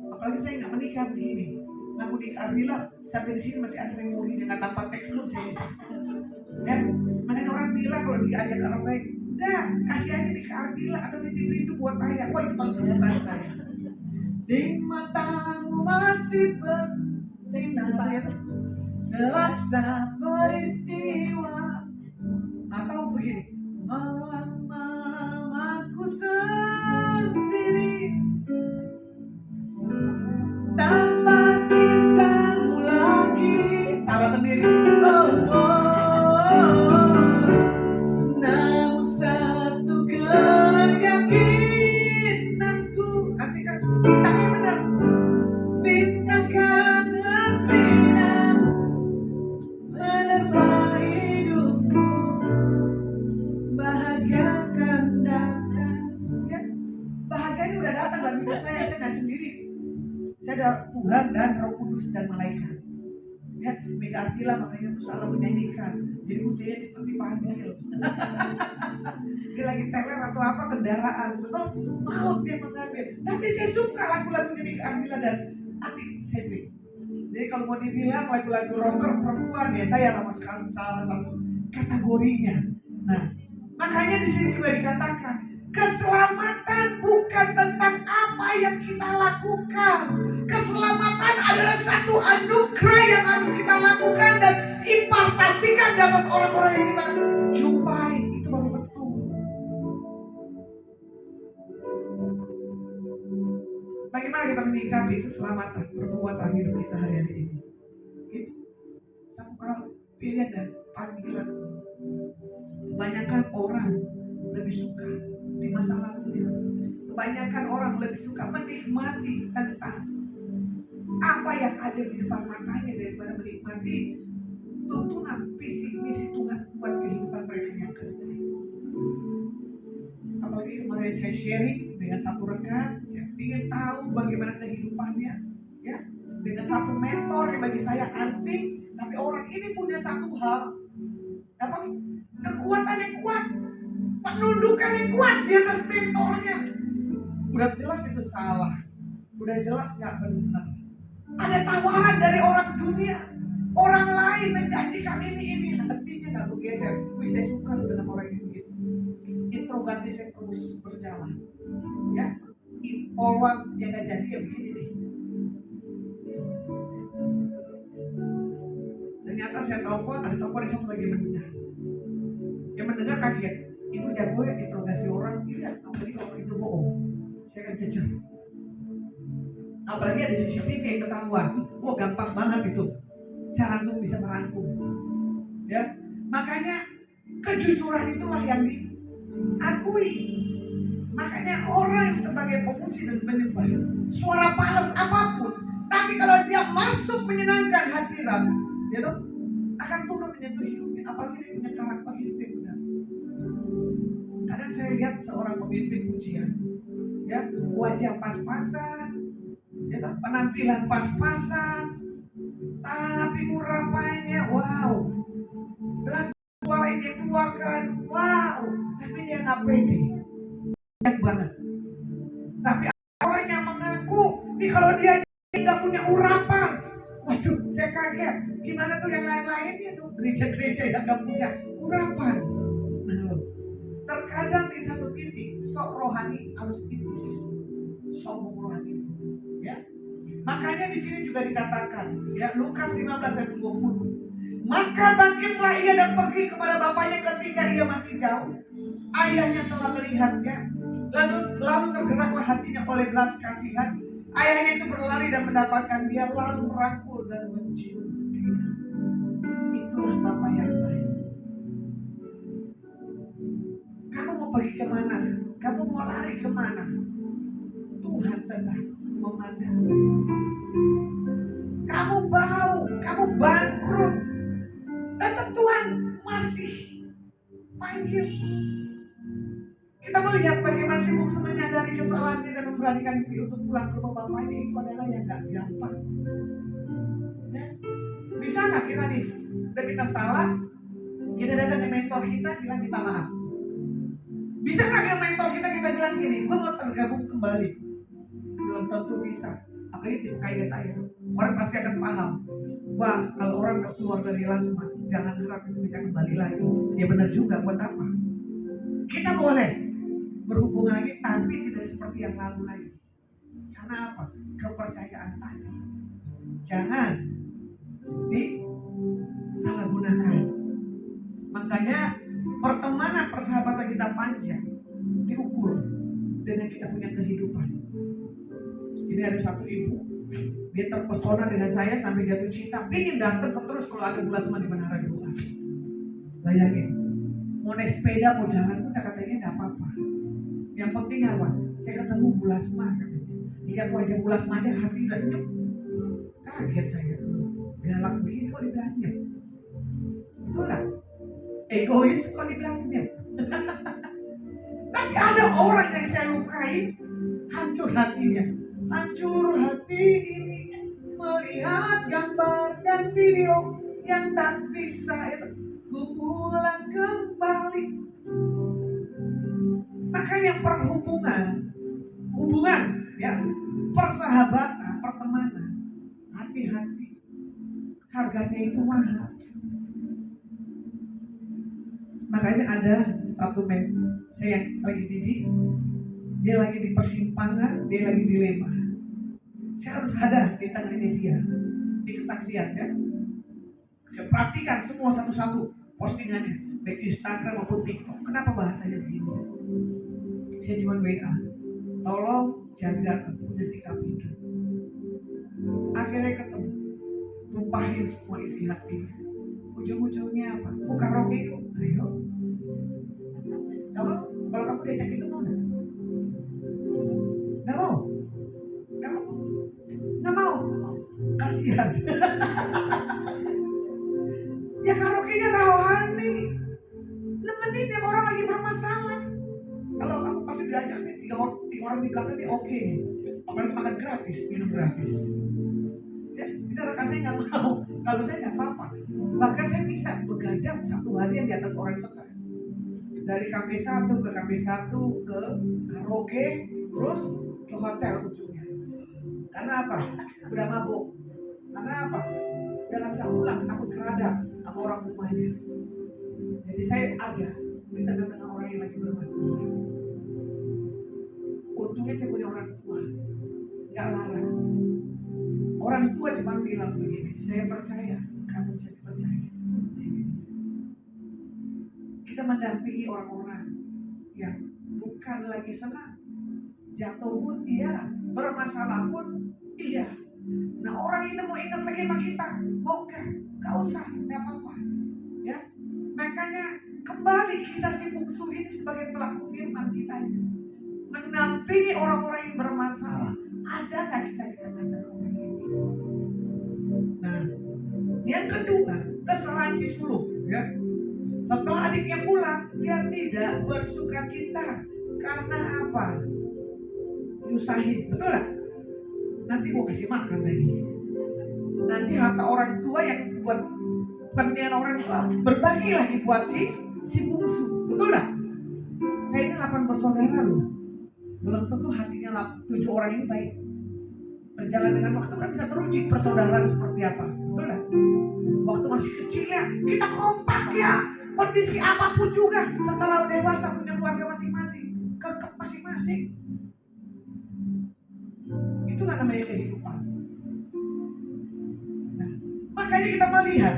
Apalagi saya nggak menikah begini. Lagu di Ardila, sampai di sini masih ada memorinya, nggak tanpa teknik saya bisa. Ya, makanya orang bilang kalau diajak karaoke, dah kasih aja di Ardila atau di Rindu buat ayah. Wah itu paling kesukaan saya. Di matamu masih bersinar ya, selaksa peristiwa. Atau begini, malam aku sendiri tanpa cintamu lagi. Salah sendiri. Oh, oh, oh. Namun satu keyakinanku, asik kan? Bintangnya benar. Bintang kan bersinar menerpa hidupku, bahagia akan datang. Ya, bahagianya udah datang dalam hidup saya nggak sendiri. Saya ada Tuhan dan Roh Kudus dan malaikat. Ya, Mega Ardila makanya tuh selalu menyanyikan. Jadi usianya cepat dipanggil. Dia lagi teler atau apa kendaraan, betul? Mau dia mengambil. Tapi saya suka lagu-lagunya Mega Ardila dan Ati Sebi. Jadi kalau mau dibilang lagu-lagu rocker perempuan ya saya masukkan salah satu kategorinya. Nah, makanya di sini juga dikatakan keselamatan bukan tentang apa yang kita lakukan. Keselamatan adalah satu anugerah yang harus kita lakukan dan impartasikan dalam orang-orang yang kita jumpai. Itu baru betul. Bagaimana kita menyikapi keselamatan perbuatan hidup kita hari-hari ini? Itu satu hal pilihan dan panggilan. Kebanyakan orang lebih suka di masa lalunya. Kebanyakan orang lebih suka menikmati tentang apa yang ada di depan matanya daripada menikmati tuntunan visi-misi Tuhan buat kehidupan mereka yang kedua. Apalagi kemarin saya sharing dengan satu rekan, saya ingin tahu bagaimana kehidupannya, ya, dengan satu mentor yang bagi saya antik, tapi orang ini punya satu hal, apa? Kekuatan yang kuat, penundukan yang kuat di atas mentornya. Udah jelas itu salah, udah jelas nggak benar. Ada tawaran dari orang dunia, orang lain menjanjikan ini hatinya nggak bergeser. Wih, saya suka loh dengan orang ini begitu. Interogasi saya terus berjalan, ya. Polwan yang nggak jadi ya begini nih. Ternyata saya telepon, ada telepon yang satu lagi mendengar. Yang mendengar kaget. Ibu jago ya interogasi orang, iya. Apalagi kalau itu bohong, saya akan jejer. Apalagi ada CCTV yang ketahuan, wah gampang banget itu. Saya langsung bisa merangkum. Ya, makanya kejujuran itulah yang diakui. Makanya orang sebagai pemuji dan penyembah, suara palas apapun, tapi kalau dia masuk menyenangkan hadirat, dia tuh akan turun menyentuh hidupnya. Apalagi dia punya karakter hidup yang benar. Kadang saya lihat seorang pemimpin pujian, ya, wajah pas-pasan, ya, penampilan pas-pasan, tapi urapannya wow, lagu suara yang dia keluarkan wow, tapi dia nggak pede, banyak banget. Tapi orang yang mengaku nih kalau dia nggak punya urapan, waduh, saya kaget. Gimana tuh yang lain-lainnya tuh gereja-gereja yang nggak punya urapan. Nah, terkadang di satu titik sok rohani harus tipis, sombong rohani, ya. Makanya di sini juga dikatakan, ya, Lukas 15 ayat 20. Maka bangkitlah ia dan pergi kepada bapaknya ketika ia masih jauh. Ayahnya telah melihatnya, lalu tergeraklah hatinya oleh belas kasihan. Ayahnya itu berlari dan mendapatkan dia, lalu merangkul dan mencium dia. Itulah bapak yang baik. Kamu mau pergi kemana? Kamu mau lari kemana? Tuhan tetap memandang. Kamu bau, kamu bangkrut, tetap Tuhan masih panggil. Kita melihat bagaimana si bungsu menyadari kesalahannya dan memberanikan diri untuk pulang ke rumah bapaknya. Itu adalah yang gak gampang, ya. Bisa gak kita nih, udah kita salah, Kita datang ke mentor kita, bilang minta maaf. Bisa nggak ke mentor kita bilang gini, gue mau tergabung kembali? Belum tentu bisa. Apalagi tipe kayak saya. Orang pasti akan paham. Wah, kalau orang udah keluar dari Lasma, jangan harap itu bisa kembali lagi. Ya benar juga, buat apa? Kita boleh berhubungan lagi, tapi tidak seperti yang lalu lagi. Karena apa? Kepercayaan tadi. Jangan disalahgunakan. Makanya pertemanan persahabatan kita panjang diukur dengan kita punya kehidupan. Ini ada satu ibu, dia terpesona dengan saya sampai jatuh cinta, ingin datang terus kalau ada Bulasma di Menara Doa. Bayangin, mau naik sepeda mau jalan pun katanya nggak apa-apa. Yang penting apa? Saya ketemu Bulasma katanya. Lihat wajah Bulasma aja hati udah nyep. Kaget saya dulu. Galak begini kok dibilang nyep. Itulah egois kok dibilang nyep. Tapi ada orang yang saya lukai, hancur hatinya. Hancur hati ini melihat gambar dan video yang tak bisa itu ulang kembali. Makanya hubungan ya, persahabatan, pertemanan, hati-hati, harganya itu mahal. Makanya ada satu saya yang lagi didik, dia lagi di persimpangan, dia lagi dilema. Saya harus ada di tengahnya dia, di kesaksian ya. Saya perhatikan semua satu-satu postingannya, baik Instagram maupun TikTok. Kenapa bahasanya begini? Saya cuma WA, tolong jaga udah sikap itu. Akhirnya ketemu, tumpahin semua isi hatinya. Ujung-ujungnya apa? Buka karaoke yuk, ayo. Kalau kamu diajak itu mau nggak? Nggak mau? Kamu nggak mau? Kasihan. Ya karaoke-nya rohani, nemenin yang orang lagi bermasalah. Kalau kamu pasti diajak nih, tiga orang di belakang nih oke. Apalagi makan gratis, minum gratis. Ya, kita rekannya nggak mau. Kalau saya nggak apa-apa. Bahkan saya bisa begadang satu hari di atas orang stres. Dari kafe satu ke kafe satu ke karaoke, terus ke hotel ujungnya. Karena apa? Udah mabuk. Karena apa? Udah nggak bisa pulang, takut keradang sama orang rumahnya. Jadi saya ada di tengah-tengah orang yang lagi bermasalah. Untungnya saya punya orang tua, nggak larang. Orang tua cuma bilang begini, saya percaya, kamu bisa dipercaya. Kita mendampingi orang-orang yang bukan lagi senang, jatuh pun iya, bermasalah pun iya. Nah orang itu mau ingat lagi sama kita, mau gak usah, gak apa-apa. Ya, makanya kembali kisah si bungsu ini sebagai pelaku firman kita ini, mendampingi orang-orang yang bermasalah. Ada nggak kita di tengah-tengah orang ini? Nah, yang kedua, kesalahan si sulung. Ya, setelah adiknya pulang, dia tidak bersuka cita. Karena apa? Nyusahin, betul lah. Nanti gue kasih makan lagi. Nanti harta orang tua yang buat kepentingan orang tua berbagi lagi buat si bungsu, betul lah. Saya ini 8 bersaudara loh. Belum tentu hatinya 7 orang ini baik. Berjalan dengan waktu kan bisa teruji persaudaraan seperti apa, betul lah. Waktu masih kecil ya kita kompak ya. Kondisi apapun juga setelah dewasa punya keluarga masing-masing, kekep masing-masing. Itulah namanya kehidupan. Nah, makanya kita melihat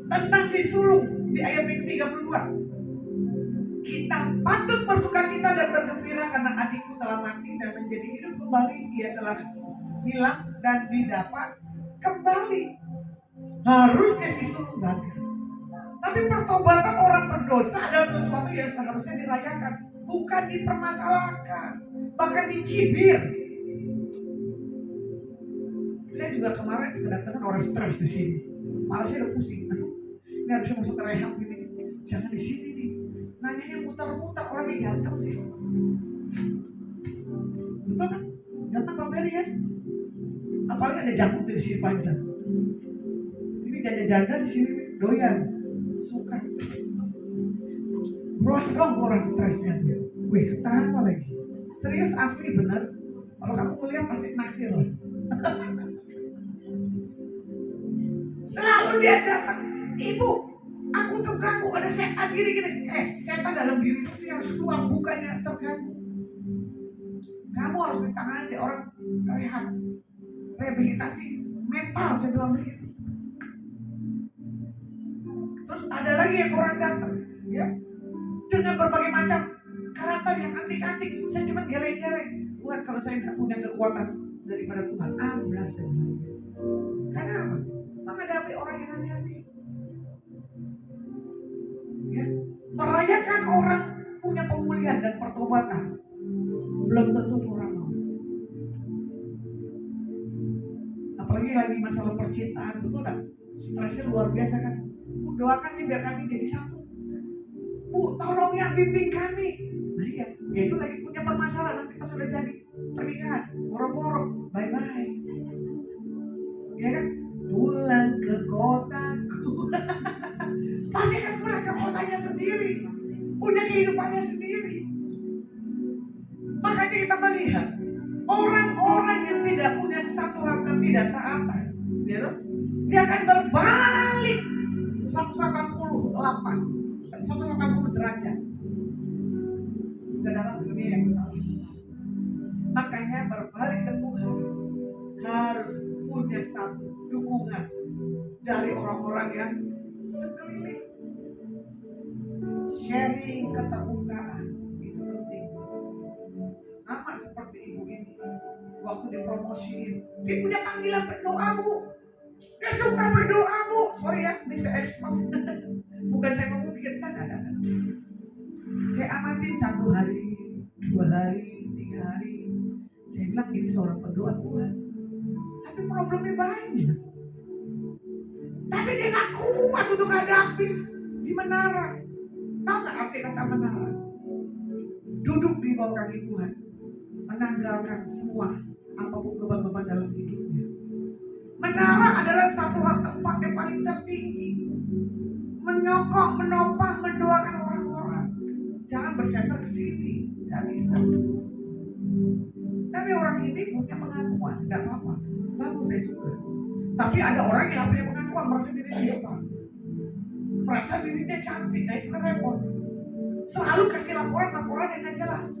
tentang si sulung di ayat yang ke-32. Kita patut bersukacita dan bergembira karena adikku telah mati dan menjadi hidup kembali. Dia telah hilang dan didapat kembali. Harusnya si sulung bangga. Tapi pertobatan orang berdosa adalah sesuatu yang seharusnya dirayakan, bukan dipermasalahkan, bahkan dicibir. Saya juga kemarin kedatangan orang stres di sini. Malah saya udah pusing. Aduh, ini harusnya masuk ke rehab ini. Jangan di sini nih. Nanyanya muter-muter, orang yang ganteng sih. Betul kan? Ganteng Pak Mary kan? Apalagi ada jangkut di sini panjang. Ini janda-janda di sini doyan, suka. Berondong orang stresnya dia. Wih, ketawa lagi. Serius asli bener. Kalau kamu kuliah pasti naksir lah. Selalu dia datang, ibu, aku terganggu ada setan gini-gini. Setan dalam diri itu yang keluar, bukannya terganggu. Kamu harus ditangani orang rehabilitasi mental, saya bilang begitu. Terus ada lagi yang orang datang, ya, dengan berbagai macam karakter yang antik-antik. Saya cuma geleng-geleng. Tuhan, kalau saya tidak punya kekuatan daripada Tuhan, amblas saya bilang. Karena apa? Menghadapi orang yang aneh-aneh. Ya, merayakan orang punya pemulihan dan pertobatan, belum tentu orang mau. Apalagi lagi masalah percintaan, betul enggak? Stresnya luar biasa kan? Bu, doakan nih biar kami jadi satu. Bu, tolong ya bimbing kami. Nah iya, dia itu lagi punya permasalahan. Nanti pas sudah jadi pernikahan, boro-boro, bye-bye. Ya kan? Pulang ke kotaku. Pasti akan pulang ke kotanya sendiri. Punya kehidupannya sendiri. Makanya kita melihat orang-orang yang tidak punya satu hal ketidaktaapan, dia akan berbalik 180 derajat ke dalam dunia yang salah. Makanya berbalik ke Tuhan harus punya satu dukungan dari orang-orang yang sekeliling. Sharing keterbukaan itu penting. Sama seperti ibu ini, waktu dipromosiin, dia punya panggilan berdoa, Bu. Dia suka berdoa, Bu. Sorry ya, bisa ekspos. Bukan saya memungkinkan, ada. Saya amatin 1 hari, 2 hari, 3 hari. Saya bilang ini seorang pendoa Tuhan. Tapi problemnya banyak. Tapi dia gak kuat untuk hadapi di menara. Tahu gak arti kata menara? Duduk di bawah kaki Tuhan, menanggalkan semua apapun beban-beban dalam hidupnya. Menara adalah satu hal tempat yang paling tertinggi. Menyokong, menopang, mendoakan orang-orang. Jangan bersenter ke sini, nggak bisa. Tapi orang ini punya pengakuan, nggak apa-apa. Bagus, saya suka. Tapi ada orang yang punya pengakuan, merasa dirinya hebat, merasa dirinya cantik, nah itu kan repot. Selalu kasih laporan yang nggak jelas.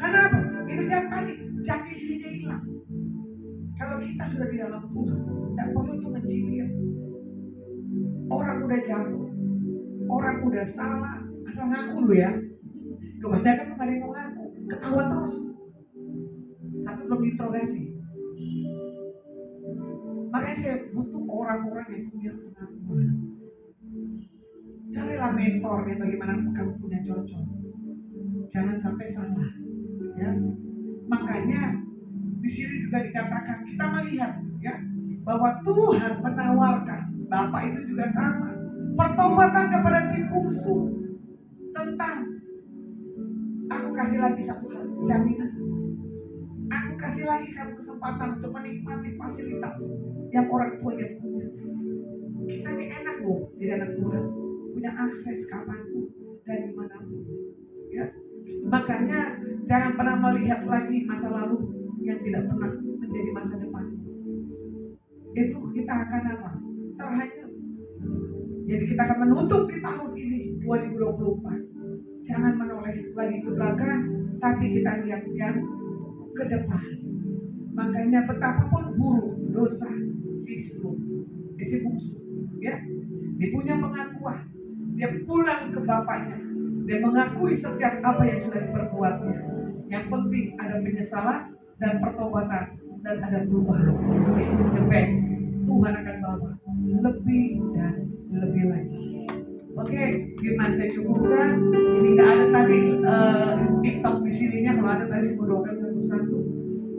Karena apa? Itu yang tadi, jati dirinya hilang. Kalau kita sudah di dalam Tuhan, tidak perlu itu mencibir. Orang udah jatuh, orang udah salah, asal ngaku lu ya. Kebanyakan tuh gak ada yang mau ngaku, ketawa terus, tapi belum diinterogasi. Makanya saya butuh orang-orang yang punya pengakuan. Carilah mentor yang bagaimana kamu punya cocok. Jangan sampai salah, ya. Makanya di sini juga dikatakan kita melihat, ya, bahwa Tuhan menawarkan, Bapak itu juga sama, pertobatan kepada si bungsu tentang aku kasih lagi satu hal, jaminan. Aku kasih lagi kamu kesempatan untuk menikmati fasilitas yang orang tuanya punya. Kita ini enak loh jadi anak Tuhan, punya akses kapanpun dan dimanapun, ya. Makanya jangan pernah melihat lagi masa lalu yang tidak pernah menjadi masa depan. Itu kita akan apa? Terhanyut. Jadi kita akan menutup di tahun ini 2024. Jangan menoleh lagi ke belakang, tapi kita lihat yang ke depan. Makanya betapapun buruk dosa si bungsu, ya, dia punya pengakuan, dia pulang ke bapaknya, dia mengakui setiap apa yang sudah diperbuatnya. Yang penting ada penyesalan dan pertobatan dan ada perubahan. Itu the best. Tuhan akan bawa lebih dan lebih lagi. Oke, firman saya cukupkan. Ini nggak ada tadi TikTok di sininya. Kalau ada tadi saya doakan satu-satu.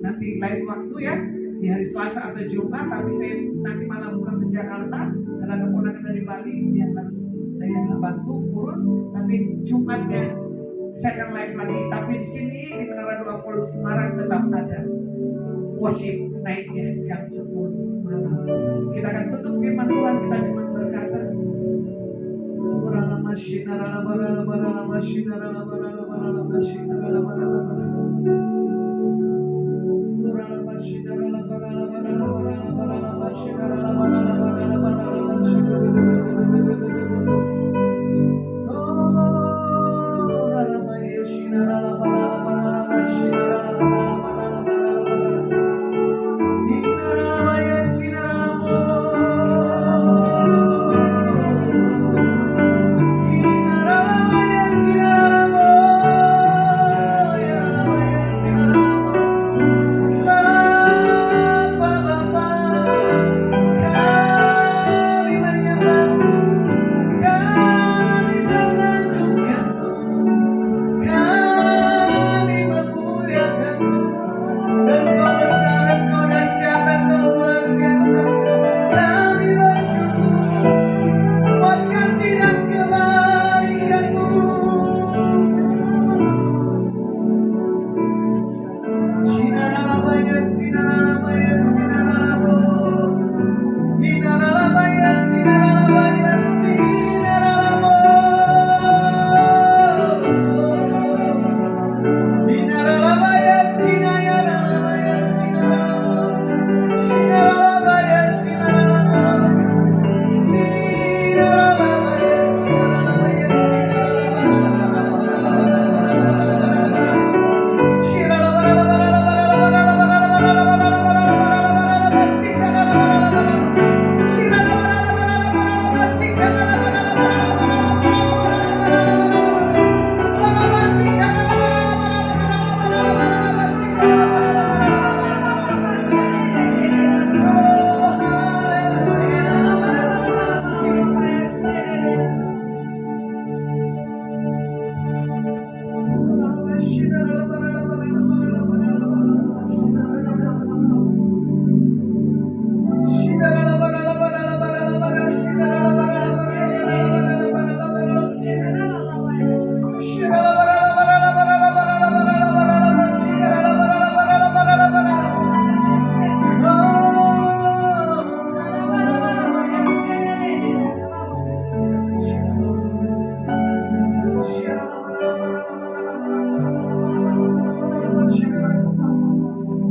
Nanti lain waktu ya, di hari Selasa atau Jumat. Tapi saya nanti malam pulang ke Jakarta dan ada ponakan dari Bali yang harus saya bantu urus. Tapi Jumatnya saya akan live lagi. Tapi di sini di Menara 20 Semarang tetap ada worship naiknya jam 10 malam. Kita akan tutup firman Tuhan, kita cuma berkata Engkau besar, engkau dahsyat, engkau luar biasa. Kami bersyukur buat kasih dan kebaikan-Mu. Sinarabaya, sinarabaya, sinarabo. Hinarabaya, sinarabaya, sinarabo. Hinarabaya, sinayarabaya, sinarabo. Sinarabaya, sinarabo. Sinarabaya, sinarabaya,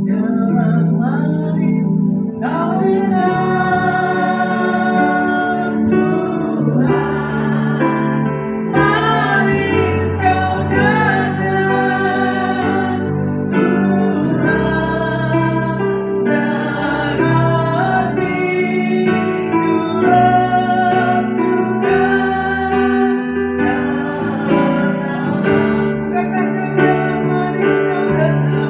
Yang manis kau dengar Tuhan, manis kau dengar Tuhan, dan hatiku rasakan karena katakan yang manis kau dengar.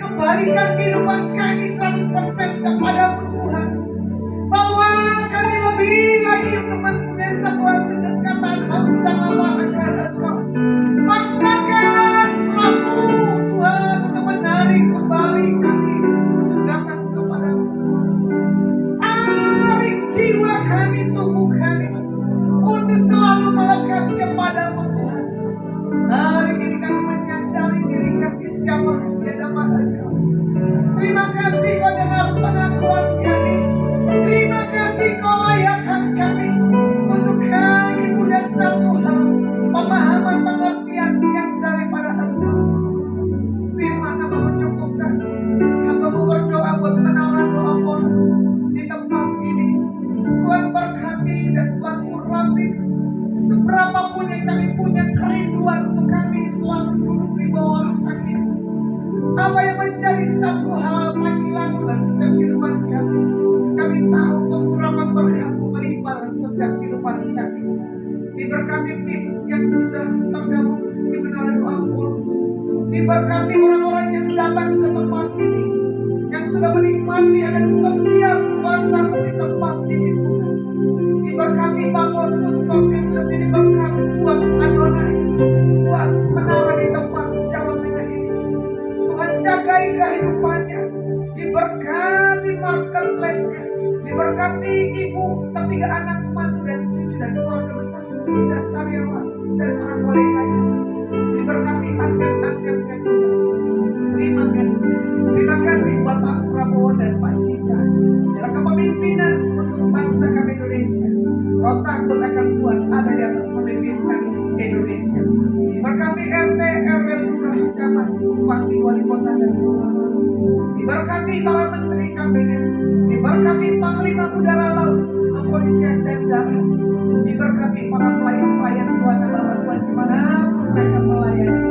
Kembalikan kehidupan kami 100% kepadamu Tuhan, bahwa kami lebih lagi untuk mempunyai sebuah kedekatan haus dan lapar akan Engkau. Paksakan rohmu Tuhan untuk menarik kembali kami untuk datang kepadamu. Tarik jiwa kami, tubuh kami untuk selalu melekat kepadamu Tuhan. Hari ini kami menyadari diri kami siapa di hadapan Engkau. Terima kasih Kau dengar pengakuan kami. Terima kasih Kau layakkan kami untuk kami punya satu hal, pemahaman pengertian yang daripada Engkau. Firman Hamba mencukupkan. Hamba berdoa buat penawaran doa bonus di tempat ini. Tuhan berkati dan Tuhan urapi apapun yang kami punya kerinduan untuk kami selalu duduk di bawah kaki. Apa yang menjadi satu hal panggilan dalam setiap kehidupan kami. Kami tahu pengurapan berkat melimpah dalam setiap kehidupan kami. Diberkati tim yang sudah tergabung di menara doa Paulus. Diberkati orang-orang yang datang ke tempat ini, yang sudah menikmati ada setiap kuasa di tempat ini Tuhan. Diberkati Bapak Sungkok yang sudah menjadi berkat buat Adonai, buat menara di tempat Jawa Tengah ini. Tuhan jagai kehidupannya, diberkati marketplace-nya, diberkati ibu, ketiga anak, mantu dan cucu dan keluarga besar dan karyawan dan para koleganya. Diberkati aset-asetnya Tuhan. Terima kasih. Terima kasih Bapak Prabowo dan Pak Gibran dalam kepemimpinan untuk bangsa kami Indonesia. Roh takut akan Tuhan ada di atas pemimpin kami Indonesia. Diberkati RT, RW, Lurah, Camat, Bupati, Wali Kota dan Gubernur. Diberkati para menteri kabinet. Diberkati Panglima Udara Laut, Kepolisian dan Darat. Diberkati para pelayan-pelayan Tuhan dan Bapak Tuhan dimanapun mereka melayani.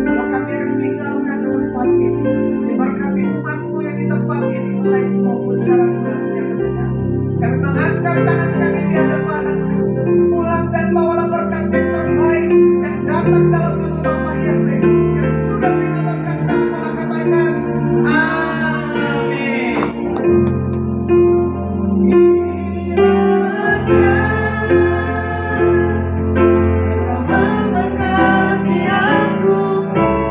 Kalau kami akan tinggalkan tempat ini, diberkati umatmu yang di tempat ini, lain maupun syarat yang mendengar. Kami mengangkat tangan kami di